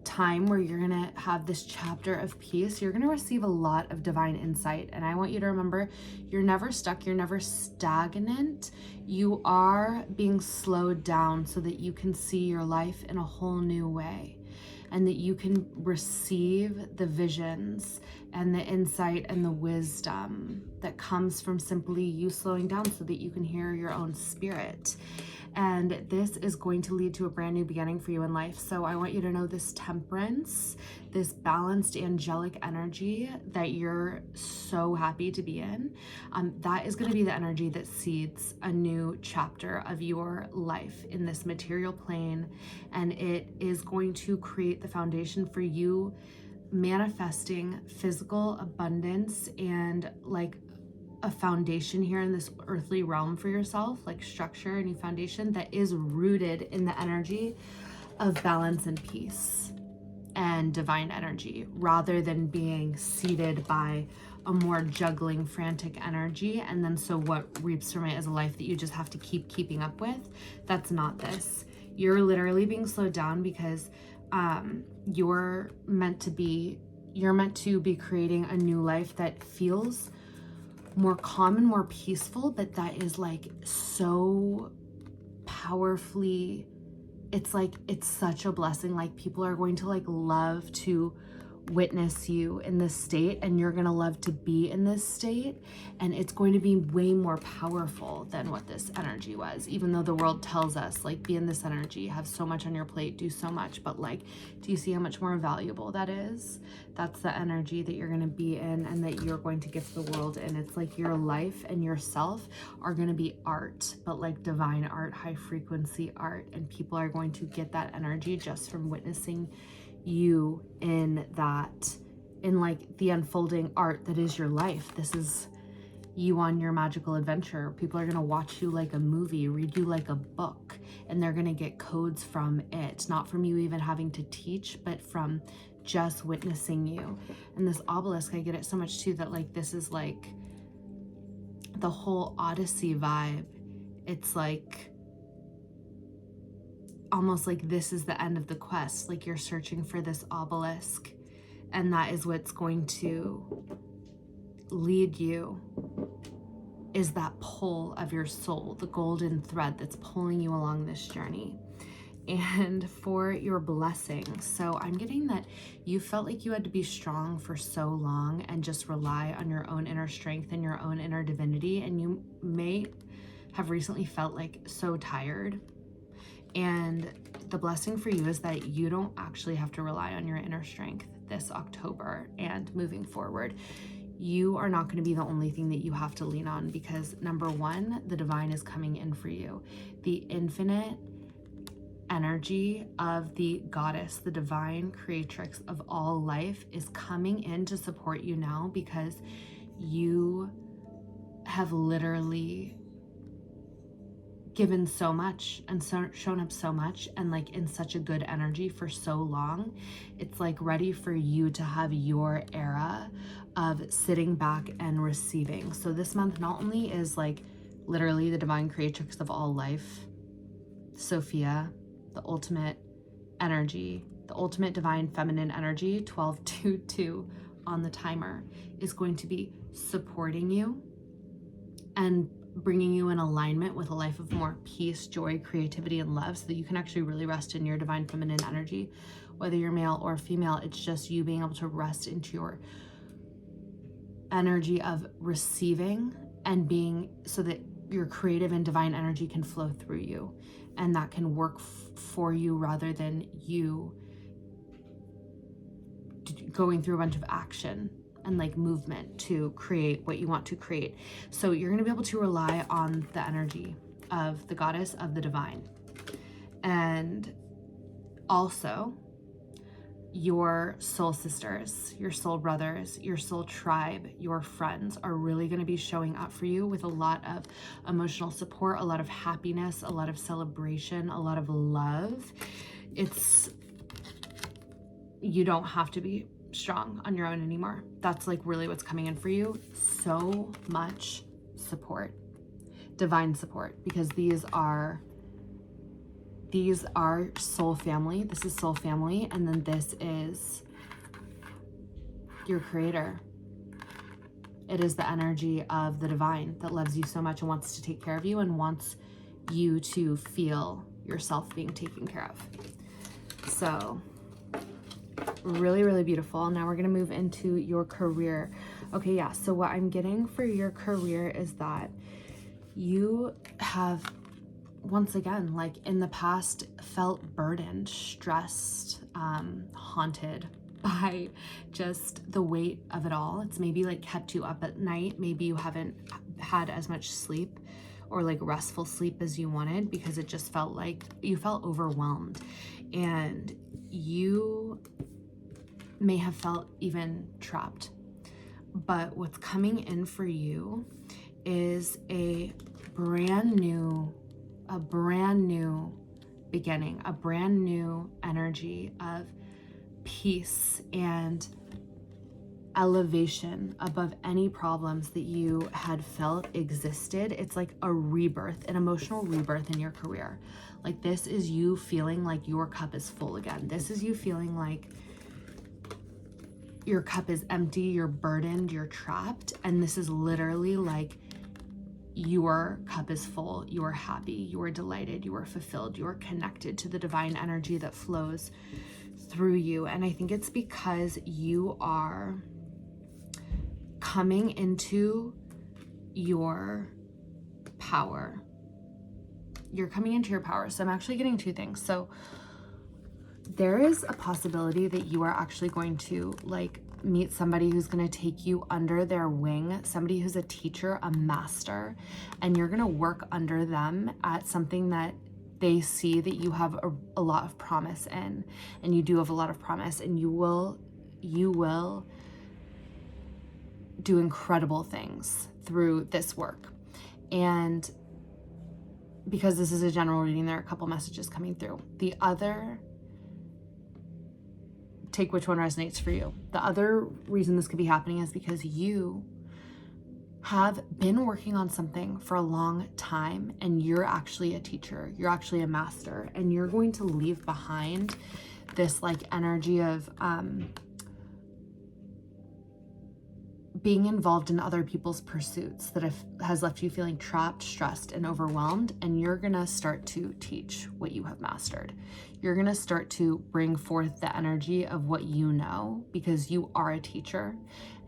time where you're gonna have this chapter of peace, you're gonna receive a lot of divine insight. And I want you to remember, you're never stuck, you're never stagnant. You are being slowed down so that you can see your life in a whole new way, and that you can receive the visions and the insight and the wisdom that comes from simply you slowing down so that you can hear your own spirit. And this is going to lead to a brand new beginning for you in life. So I want you to know this temperance, this balanced angelic energy that you're so happy to be in, that is going to be the energy that seeds a new chapter of your life in this material plane. And it is going to create the foundation for you manifesting physical abundance and like a foundation here in this earthly realm for yourself, like structure, a new foundation that is rooted in the energy of balance and peace and divine energy, rather than being seated by a more juggling, frantic energy. And then so what reaps from it is a life that you just have to keep keeping up with. That's not this. You're literally being slowed down because you're meant to be creating a new life that feels more calm and more peaceful, but that is like so powerfully, it's like, it's such a blessing. Like, people are going to like love to witness you in this state, and you're gonna love to be in this state, and it's going to be way more powerful than what this energy was. Even though the world tells us like, be in this energy, have so much on your plate, do so much, but like, do you see how much more valuable that is? That's the energy that you're gonna be in and that you're going to gift the world. And it's like your life and yourself are gonna be art, but like divine art, high frequency art, and people are going to get that energy just from witnessing you in that, in like the unfolding art that is your life. This is you on your magical adventure. People are gonna watch you like a movie, read you like a book, and they're gonna get codes from it, not from you even having to teach, but from just witnessing you. And this obelisk, I get it so much too, that like this is like the whole Odyssey vibe. It's like almost like this is the end of the quest. Like, you're searching for this obelisk, and that is what's going to lead you, is that pull of your soul, the golden thread that's pulling you along this journey. And for your blessings, so I'm getting that you felt like you had to be strong for so long and just rely on your own inner strength and your own inner divinity, and you may have recently felt like so tired. And the blessing for you is that you don't actually have to rely on your inner strength this October and moving forward. you are not going to be the only thing that you have to lean on, because number one, the divine is coming in for you. The infinite energy of the goddess, the divine creatrix of all life, is coming in to support you now, because you have literally given so much and shown up so much, and like in such a good energy for so long. It's like ready for you to have your era of sitting back and receiving. So this month not only is like literally the divine creatrix of all life, Sophia, the ultimate energy, the ultimate divine feminine energy, 1222 on the timer, is going to be supporting you and bringing you in alignment with a life of more peace, joy, creativity, and love, so that you can actually really rest in your divine feminine energy. Whether you're male or female, it's just you being able to rest into your energy of receiving and being, so that your creative and divine energy can flow through you, and that can work for you rather than you going through a bunch of action and like movement to create what you want to create. So you're going to be able to rely on the energy of the goddess, of the divine. And also your soul sisters, your soul brothers, your soul tribe, your friends are really going to be showing up for you with a lot of emotional support, a lot of happiness, a lot of celebration, a lot of love. You don't have to be strong on your own anymore. That's like really what's coming in for you. So much support, divine support, because these are soul family. This is soul family, and then this is your creator. It is the energy of the divine that loves you so much and wants to take care of you and wants you to feel yourself being taken care of. So really, really beautiful. Now we're going to move into your career. Okay, yeah. So what I'm getting for your career is that you have, once again, like in the past, felt burdened, stressed, haunted by just the weight of it all. It's maybe like kept you up at night. Maybe you haven't had as much sleep or like restful sleep as you wanted, because it just felt like you felt overwhelmed, and you may have felt even trapped. But what's coming in for you is a brand new beginning, a brand new energy of peace and elevation above any problems that you had felt existed. It's like a rebirth, an emotional rebirth in your career. Like this is you feeling like your cup is full again. This is you feeling like your cup is empty, you're burdened, you're trapped. And this is literally like your cup is full, you are happy, you are delighted, you are fulfilled, you are connected to the divine energy that flows through you. And I think it's because you are coming into your power. You're coming into your power. So I'm actually getting two things. So there is a possibility that you are actually going to like meet somebody who's going to take you under their wing, somebody who's a teacher, a master, and you're going to work under them at something that they see that you have a lot of promise in, and you do have a lot of promise, and you will do incredible things through this work. And because this is a general reading, there are a couple messages coming through. The other, take which one resonates for you. The other reason this could be happening is because you have been working on something for a long time, and you're actually a teacher, you're actually a master, and you're going to leave behind this like energy of being involved in other people's pursuits that has left you feeling trapped, stressed, and overwhelmed. And you're gonna start to teach what you have mastered. You're gonna start to bring forth the energy of what you know, because you are a teacher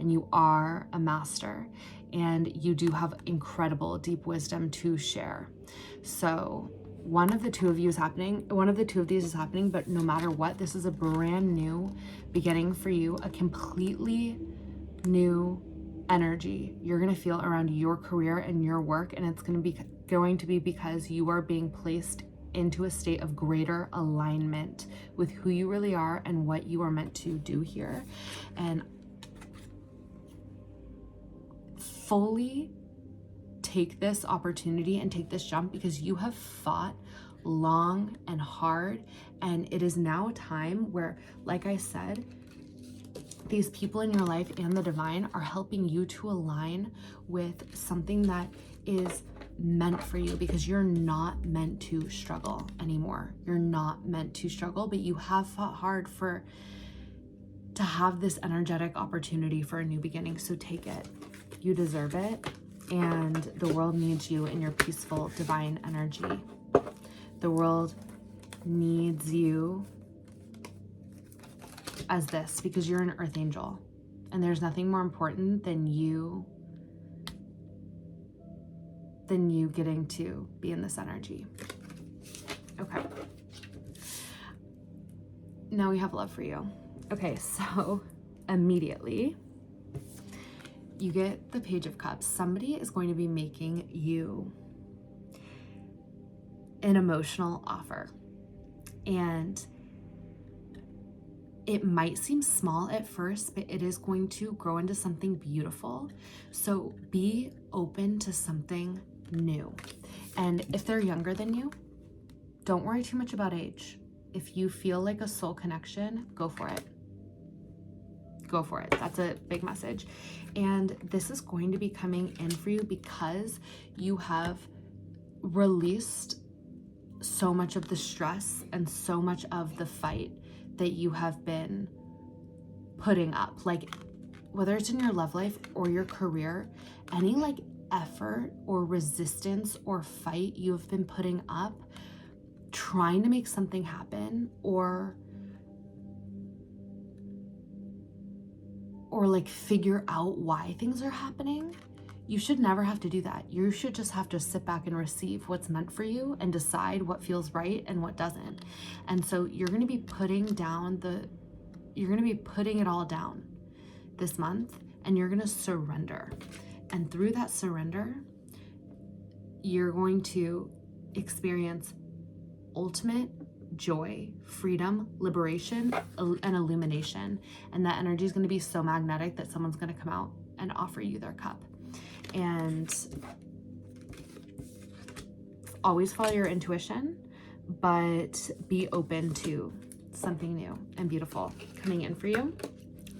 and you are a master, and you do have incredible deep wisdom to share. So one of the two of these is happening, but no matter what, this is a brand new beginning for you, a completely new energy you're going to feel around your career and your work, and it's going to be because you are being placed into a state of greater alignment with who you really are and what you are meant to do here. And fully take this opportunity and take this jump, because you have fought long and hard, and it is now time where, like I said, these people in your life and the divine are helping you to align with something that is meant for you, because you're not meant to struggle anymore. You're not meant to struggle, but you have fought hard to have this energetic opportunity for a new beginning. So take it. You deserve it. And the world needs you in your peaceful divine energy. The world needs you as this, because you're an earth angel, and there's nothing more important than you getting to be in this energy. Okay. Now we have love for you. Okay, so immediately you get the Page of Cups. Somebody is going to be making you an emotional offer, and it might seem small at first, but it is going to grow into something beautiful. So be open to something new. And if they're younger than you, don't worry too much about age. If you feel like a soul connection, go for it. Go for it. That's a big message. And this is going to be coming in for you because you have released so much of the stress and so much of the fight that you have been putting up. Like, whether it's in your love life or your career, any like effort or resistance or fight you have been putting up trying to make something happen, or like figure out why things are happening, you should never have to do that. You should just have to sit back and receive what's meant for you and decide what feels right and what doesn't. And so you're going to be putting it all down this month, and you're going to surrender. And through that surrender, you're going to experience ultimate joy, freedom, liberation, and illumination. And that energy is going to be so magnetic that someone's going to come out and offer you their cup. And always follow your intuition, but be open to something new and beautiful coming in for you.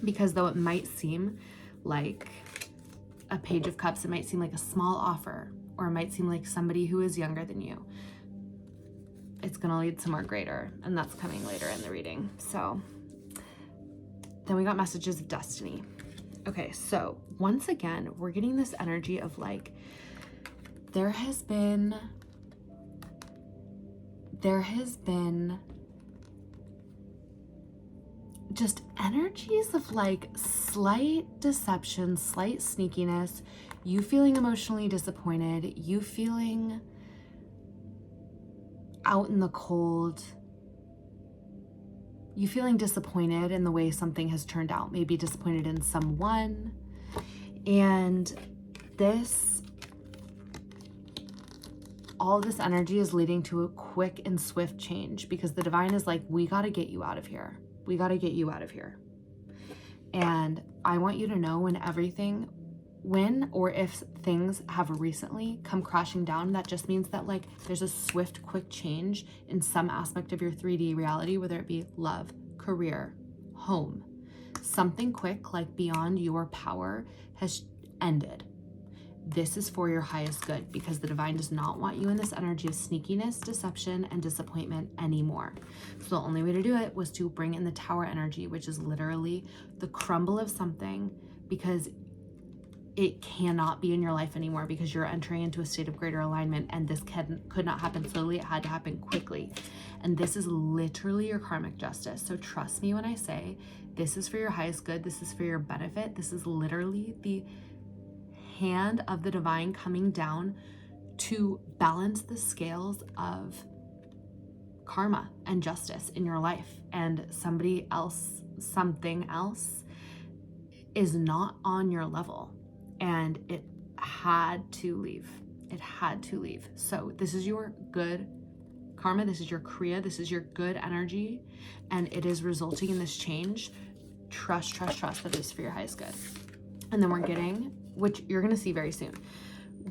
Because though it might seem like a Page of Cups, it might seem like a small offer, or it might seem like somebody who is younger than you, it's going to lead somewhere greater, and that's coming later in the reading. So then we got Messages of Destiny. Okay, so once again, we're getting this energy of like, there has been just energies of like slight deception, slight sneakiness, you feeling emotionally disappointed, you feeling out in the cold, you feeling disappointed in the way something has turned out, maybe disappointed in someone. And all this energy is leading to a quick and swift change, because the divine is like, we got to get you out of here. We got to get you out of here. And I want you to know when or if things have recently come crashing down, that just means that like there's a swift, quick change in some aspect of your 3D reality, whether it be love, career, home. Something quick, like beyond your power, has ended. This is for your highest good, because the divine does not want you in this energy of sneakiness, deception, and disappointment anymore. So the only way to do it was to bring in the Tower energy, which is literally the crumble of something, because it cannot be in your life anymore, because you're entering into a state of greater alignment, and this could not happen slowly. It had to happen quickly. And this is literally your karmic justice. So trust me when I say this is for your highest good. This is for your benefit. This is literally the hand of the divine coming down to balance the scales of karma and justice in your life. And something else is not on your level. and it had to leave. It had to leave. So this is your good karma. This is your kriya. This is your good energy, and it is resulting in this change. Trust that it's for your highest good. And then we're getting, which you're going to see very soon,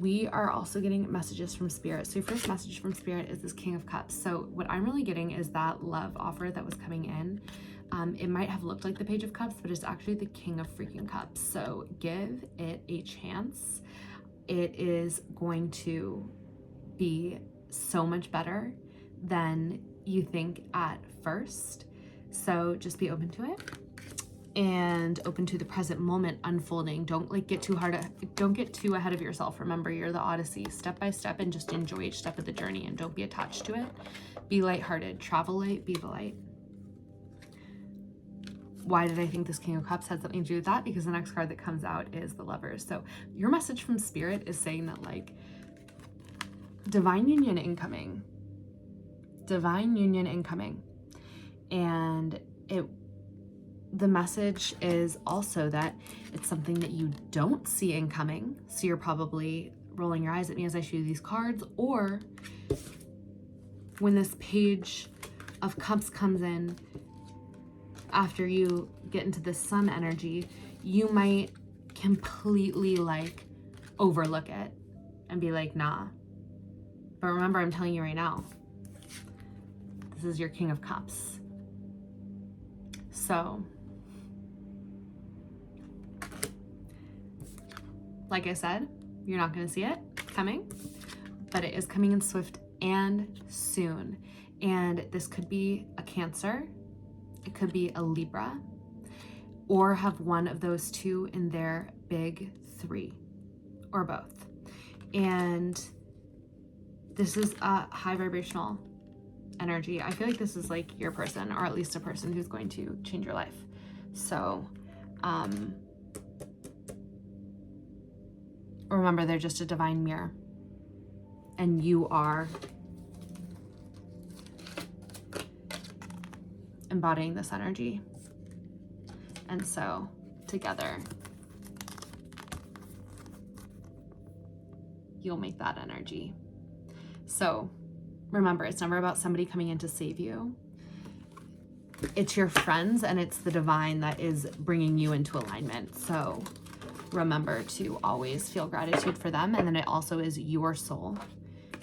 we are also getting messages from Spirit. So your first message from Spirit is this King of Cups. So what I'm really getting is that love offer that was coming in. It might have looked like the Page of Cups, but it's actually the King of freaking Cups. So give it a chance. It is going to be so much better than you think at first. So just be open to it and open to the present moment unfolding. Don't get too ahead of yourself. Remember, you're the Odyssey, step by step, and just enjoy each step of the journey, and don't be attached to it. Be lighthearted, travel light, be the light. Why did I think this King of Cups had something to do with that? Because the next card that comes out is the Lovers. So your message from Spirit is saying that, like, divine union incoming. Divine union incoming. And the message is also that it's something that you don't see incoming. So you're probably rolling your eyes at me as I show you these cards, or when this Page of Cups comes in, after you get into the Sun energy, you might completely like overlook it and be like, nah. But remember, I'm telling you right now, this is your King of Cups. So, like I said, you're not going to see it coming, but it is coming in swift and soon. And this could be a Cancer, it could be a Libra, or have one of those two in their big three, or both. And this is a high vibrational energy. I feel like this is like your person, or at least a person who's going to change your life. So remember, they're just a divine mirror, and you are embodying this energy. And so together you'll make that energy. So remember, it's never about somebody coming in to save you. It's your friends, and it's the divine that is bringing you into alignment. So remember to always feel gratitude for them. And then it also is your soul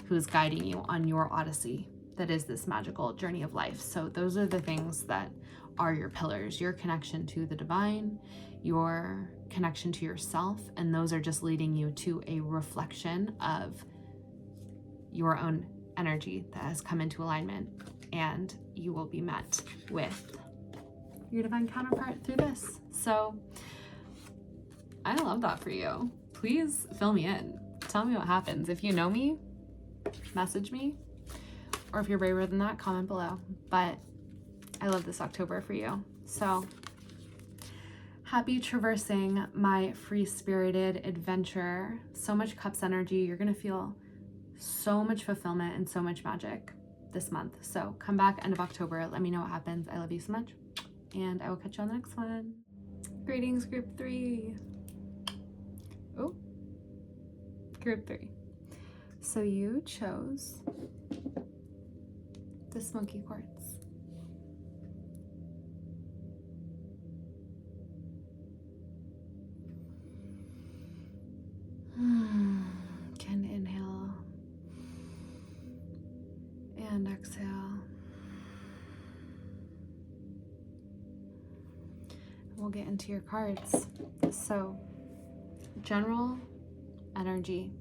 who's guiding you on your odyssey that is this magical journey of life. So those are the things that are your pillars: your connection to the divine, your connection to yourself, and those are just leading you to a reflection of your own energy that has come into alignment, and you will be met with your divine counterpart through this. So I love that for you. Please fill me in. Tell me what happens. If you know me, message me, or if you're braver than that, comment below. But I love this October for you. So happy traversing my free-spirited adventure. So much Cups energy. You're gonna feel so much fulfillment and so much magic this month. So come back end of October. Let me know what happens. I love you so much, and I will catch you on the next one. Greetings, group 3. Oh, group 3. So you chose the smoky quartz. Can inhale and exhale. We'll get into your cards. So, general energy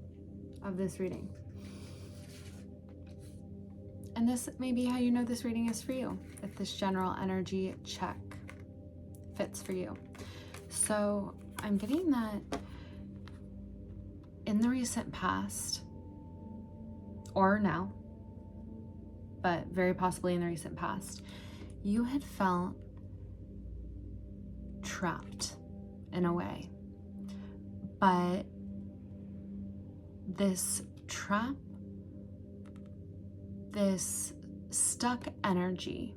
of this reading. And this may be how you know this reading is for you, if this general energy check fits for you. So I'm getting that in the recent past, or now, but very possibly in the recent past, you had felt trapped in a way. But this trap, this stuck energy,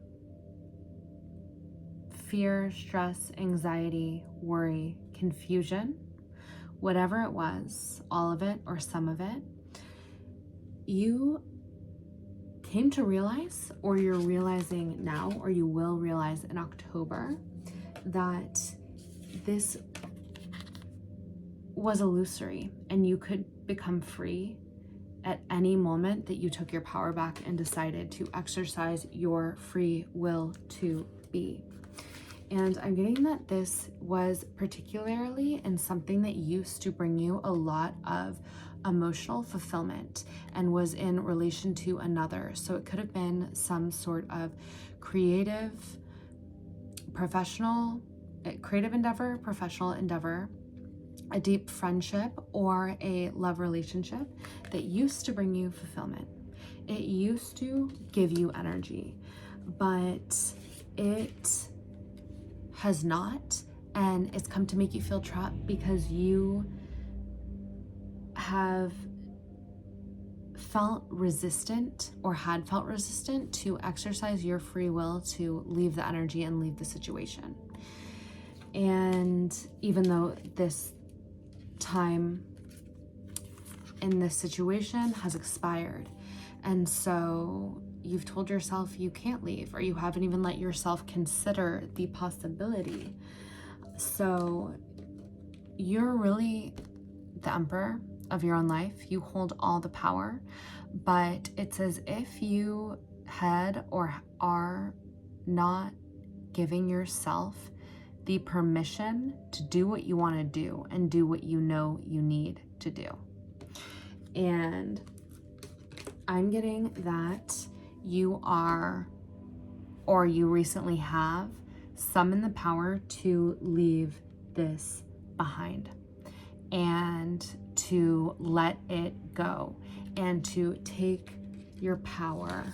fear, stress, anxiety, worry, confusion, whatever it was, all of it or some of it, you came to realize, or you're realizing now, or you will realize in October, that this was illusory and you could become free at any moment that you took your power back and decided to exercise your free will to be. And I'm getting that this was particularly in something that used to bring you a lot of emotional fulfillment and was in relation to another. So it could have been some sort of creative endeavor, professional endeavor, a deep friendship, or a love relationship that used to bring you fulfillment. It used to give you energy, but it has not, and it's come to make you feel trapped because you have felt resistant or had felt resistant to exercise your free will to leave the energy and leave the situation. And even though this time in this situation has expired, and so you've told yourself you can't leave, or you haven't even let yourself consider the possibility. So you're really the emperor of your own life. You hold all the power, but it's as if you had or are not giving yourself the permission to do what you want to do and do what you know you need to do. And I'm getting that you are, or you recently have, summoned the power to leave this behind and to let it go and to take your power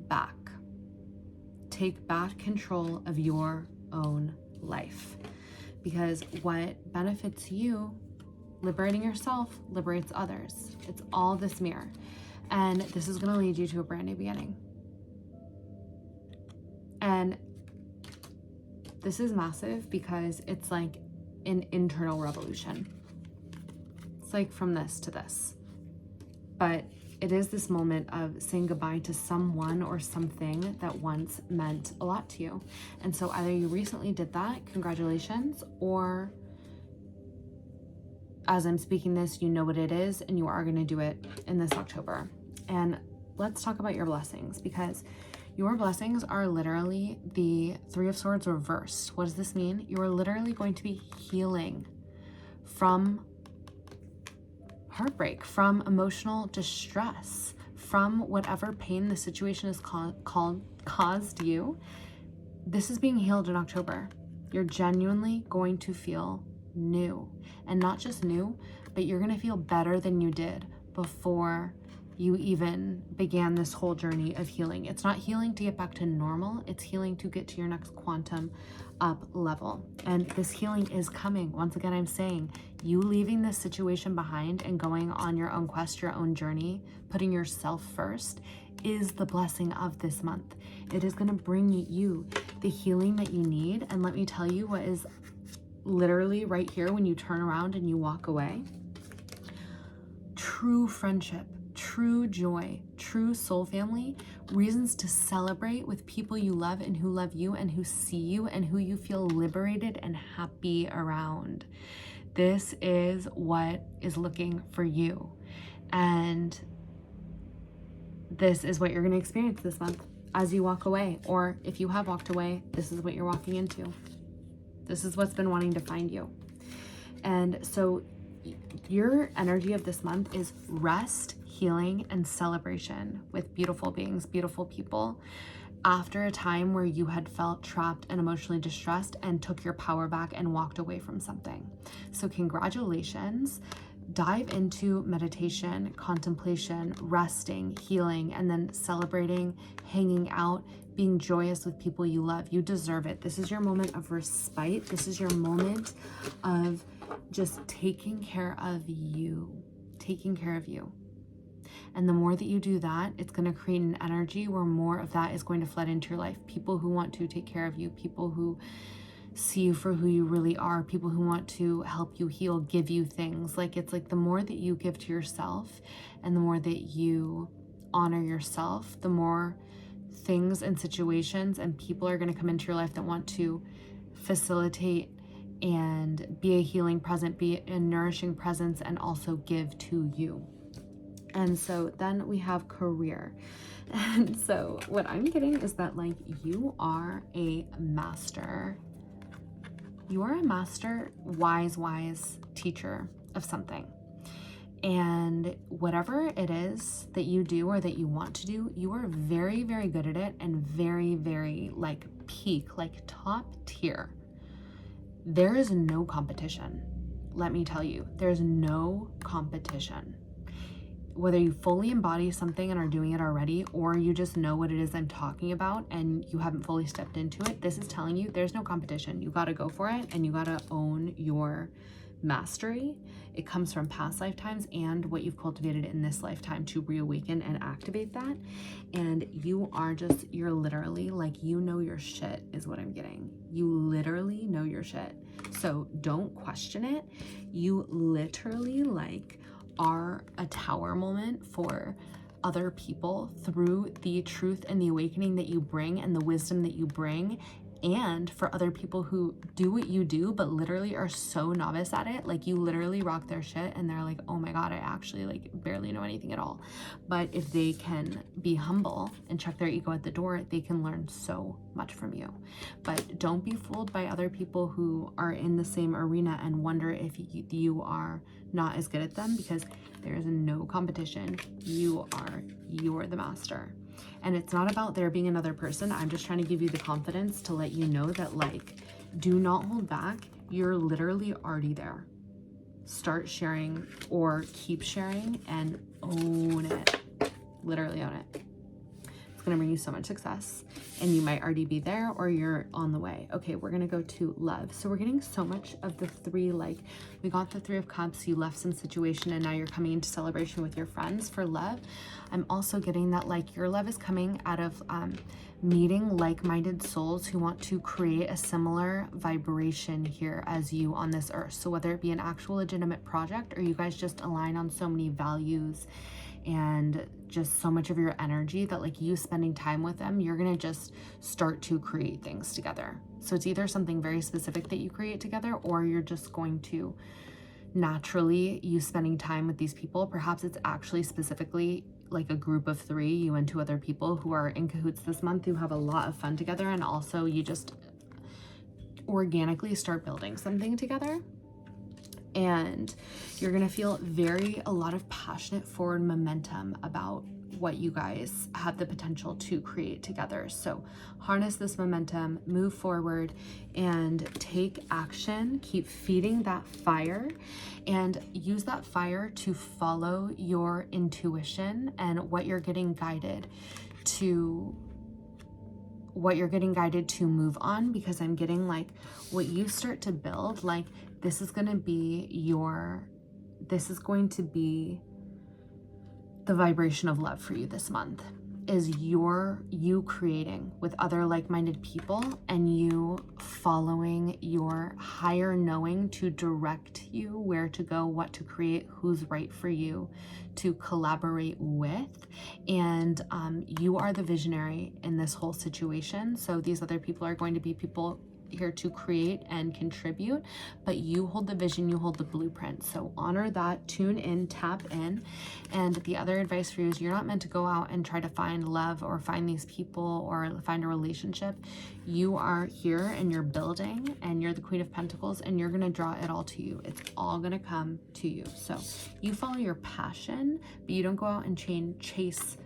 back. Take back control of your own life, because what benefits you, liberating yourself, liberates others. It's all this mirror, and this is going to lead you to a brand new beginning. And this is massive because it's like an internal revolution. It's like from this to this, but it is this moment of saying goodbye to someone or something that once meant a lot to you. And so either you recently did that, congratulations, or as I'm speaking this, you know what it is and you are going to do it in this October. And let's talk about your blessings, because your blessings are literally the Three of Swords reversed. What does this mean? You are literally going to be healing from heartbreak, from emotional distress, from whatever pain the situation has caused you. This is being healed in October. You're genuinely going to feel new, and not just new, but you're going to feel better than you did before you even began this whole journey of healing. It's not healing to get back to normal. It's healing to get to your next quantum up level. And this healing is coming. Once again, I'm saying you leaving this situation behind and going on your own quest, your own journey, putting yourself first is the blessing of this month. It is going to bring you the healing that you need. And let me tell you what is literally right here when you turn around and you walk away. True friendship, true joy, true soul family, reasons to celebrate with people you love and who love you and who see you and who you feel liberated and happy around. This is what is looking for you. And this is what you're going to experience this month as you walk away. Or if you have walked away, this is what you're walking into. This is what's been wanting to find you. And so your energy of this month is rest, healing, and celebration with beautiful beings, beautiful people, after a time where you had felt trapped and emotionally distressed and took your power back and walked away from something. So congratulations. Dive into meditation, contemplation, resting, healing, and then celebrating, hanging out, being joyous with people you love. You deserve it. This is your moment of respite. This is your moment of just taking care of you, taking care of you. And the more that you do that, it's going to create an energy where more of that is going to flood into your life. People who want to take care of you, people who see you for who you really are, people who want to help you heal, give you things. Like, it's like the more that you give to yourself and the more that you honor yourself, the more things and situations and people are going to come into your life that want to facilitate and be a healing presence, be a nourishing presence, and also give to you. And so then we have career. And so what I'm getting is that, like, you are a master. You are a master, wise teacher of something. And whatever it is that you do or that you want to do, you are very, very good at it and very, very like peak, like top tier. There is no competition. Let me tell you, there's no competition. Whether you fully embody something and are doing it already, or you just know what it is I'm talking about and you haven't fully stepped into it, this is telling you there's no competition. You got to go for it and you got to own your mastery. It comes from past lifetimes and what you've cultivated in this lifetime to reawaken and activate that. And you're literally like, you know your shit is what I'm getting. You literally know your shit. So don't question it. You literally like are a tower moment for other people through the truth and the awakening that you bring and the wisdom that you bring, and for other people who do what you do but literally are so novice at it. Like, you literally rock their shit and they're like, oh my god, I actually like barely know anything at all. But if they can be humble and check their ego at the door, they can learn so much from you. But don't be fooled by other people who are in the same arena and wonder if you are not as good at them, because there is no competition. You're the master. And it's not about there being another person. I'm just trying to give you the confidence to let you know that, like, do not hold back. You're literally already there. Start sharing or keep sharing and own it. Literally own it. It's going to bring you so much success, and you might already be there or you're on the way. Okay, we're going to go to love. So we're getting so much of the three, like, we got the 3 of Cups, you left some situation and now you're coming into celebration with your friends for love. I'm also getting that, like, your love is coming out of meeting like-minded souls who want to create a similar vibration here as you on this earth. So whether it be an actual legitimate project or you guys just align on so many values and just so much of your energy that, like, you spending time with them, you're gonna just start to create things together. So it's either something very specific that you create together, or you're just going to naturally, you spending time with these people, perhaps it's actually specifically like a group of 3, you and 2 other people who are in cahoots this month, who have a lot of fun together, and also you just organically start building something together. And you're gonna feel a lot of passionate forward momentum about what you guys have the potential to create together. So harness this momentum, move forward, and take action. Keep feeding that fire and use that fire to follow your intuition and what you're getting guided to move on, because I'm getting, like, what you start to build, like, this is going to be the vibration of love for you this month, is you creating with other like-minded people and you following your higher knowing to direct you where to go, what to create, who's right for you to collaborate with. And you are the visionary in this whole situation. So these other people are going to be people here to create and contribute, but you hold the vision, you hold the blueprint. So honor that, tune in, tap in. And the other advice for you is, you're not meant to go out and try to find love or find these people or find a relationship. You are here and you're building, and you're the Queen of Pentacles, and you're going to draw it all to you. It's all going to come to you. So you follow your passion, but you don't go out and chase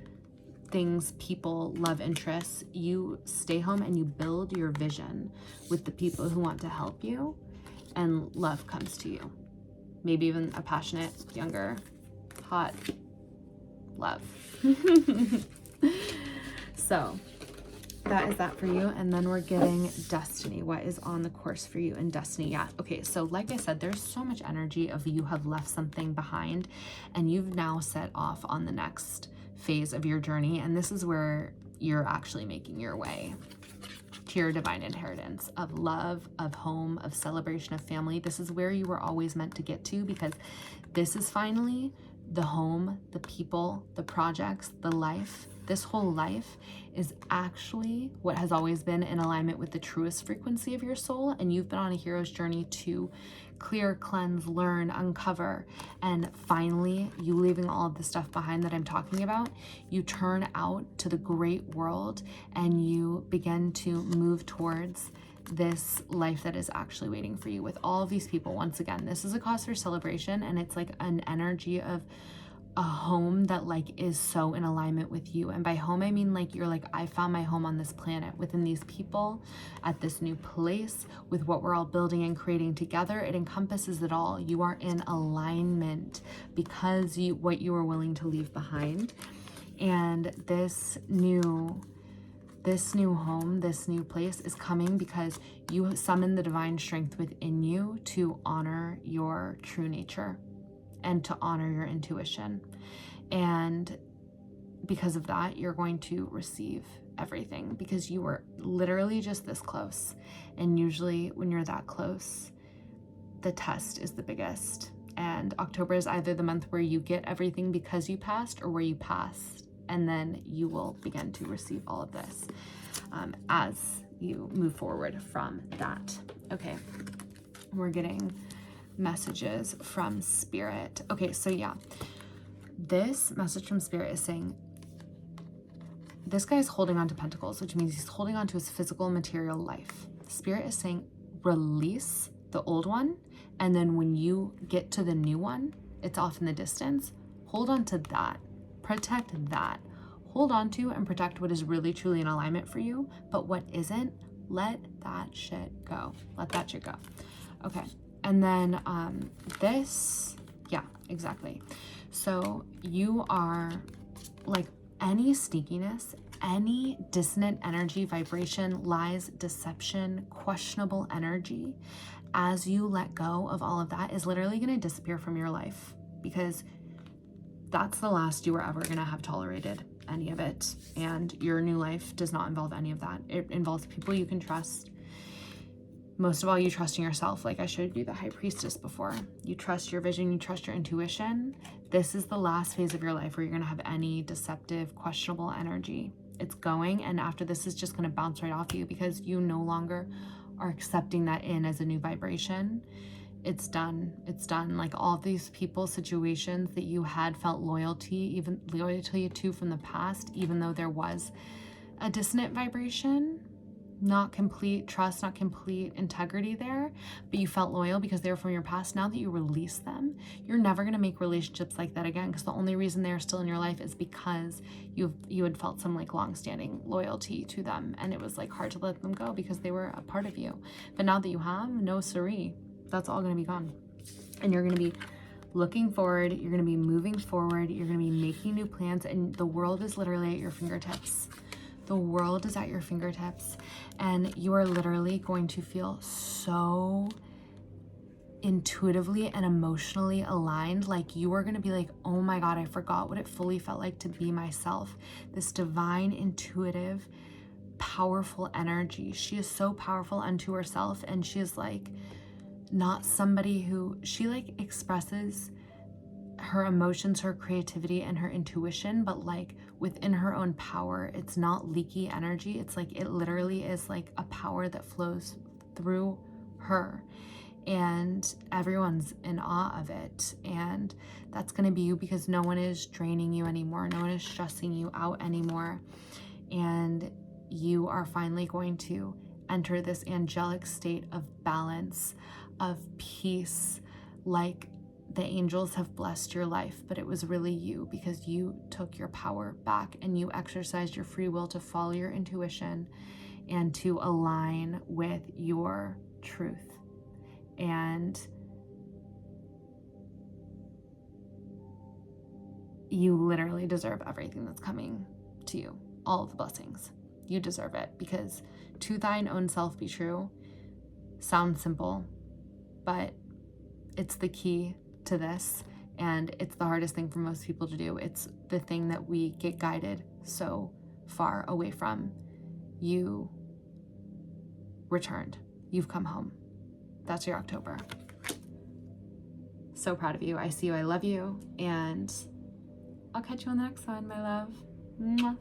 things, people, love interests. You stay home and you build your vision with the people who want to help you, and love comes to you. Maybe even a passionate, younger, hot love. So that is that for you. And then we're getting destiny. What is on the course for you in destiny? Yeah. Okay. So like I said, there's so much energy of you have left something behind and you've now set off on the next phase of your journey. And this is where you're actually making your way. to your divine inheritance of love, of home, of celebration, of family. This is where you were always meant to get to, because this is finally the home, the people, the projects, the life. This whole life is actually what has always been in alignment with the truest frequency of your soul. And you've been on a hero's journey to clear, cleanse, learn, uncover. And finally, you leaving all of the stuff behind that I'm talking about, you turn out to the great world and you begin to move towards this life that is actually waiting for you with all of these people. Once again, this is a cause for celebration, and it's like an energy of a home that like is so in alignment with you. And by home, I mean like you're like, I found my home on this planet within these people at this new place with what we're all building and creating together. It encompasses it all. You are in alignment because what you are willing to leave behind. And this new home, this new place is coming because you summon the divine strength within you to honor your true nature and to honor your intuition. And because of that, you're going to receive everything, because you were literally just this close. And usually when you're that close, the test is the biggest. And October is either the month where you get everything because you passed, or where you passed and then you will begin to receive all of this as you move forward from that. Okay, we're getting messages from Spirit. Okay, so yeah, this message from Spirit is saying this guy is holding on to pentacles, which means he's holding on to his physical material life. Spirit is saying release the old one, and then when you get to the new one, it's off in the distance. Hold on to that. Protect that. Hold on to and protect what is really truly in alignment for you, but what isn't, let that shit go. Let that shit go. Okay. And then this, yeah, exactly. So you are like any sneakiness, any dissonant energy, vibration, lies, deception, questionable energy, as you let go of all of that, is literally going to disappear from your life, because that's the last you are ever going to have tolerated any of it. And your new life does not involve any of that. It involves people you can trust. Most of all, you trust in yourself. Like I showed you the High Priestess before. You trust your vision, you trust your intuition. This is the last phase of your life where you're gonna have any deceptive, questionable energy. It's going, and after this is just gonna bounce right off you, because you no longer are accepting that in as a new vibration. It's done. It's done. Like all of these people, situations that you had felt loyalty to from the past, even though there was a dissonant vibration, not complete trust, not complete integrity there, but you felt loyal because they were from your past. Now that you release them, you're never going to make relationships like that again, because the only reason they're still in your life is because you had felt some like long-standing loyalty to them, and it was like hard to let them go because they were a part of you. But now that you have, no siree, that's all going to be gone, and you're going to be looking forward, you're going to be moving forward, you're going to be making new plans, and the world is literally at your fingertips. The world is at your fingertips, and you are literally going to feel so intuitively and emotionally aligned. Like you are going to be like, oh my God, I forgot what it fully felt like to be myself. This divine, intuitive, powerful energy. She is so powerful unto herself, and she is like not somebody who, she like expresses her emotions, her creativity, and her intuition, but like within her own power. It's not leaky energy. It's like, it literally is like a power that flows through her, and everyone's in awe of it. And that's going to be you, because no one is draining you anymore. No one is stressing you out anymore. And you are finally going to enter this angelic state of balance, of peace. Like the angels have blessed your life, but it was really you, because you took your power back and you exercised your free will to follow your intuition and to align with your truth. And you literally deserve everything that's coming to you, all of the blessings. You deserve it, because to thine own self be true sounds simple, but it's the key to this, and it's the hardest thing for most people to do. It's the thing that we get guided so far away from. You returned. You've come home. That's your October. So proud of you. I see you. I love you. And I'll catch you on the next one, my love. Mwah.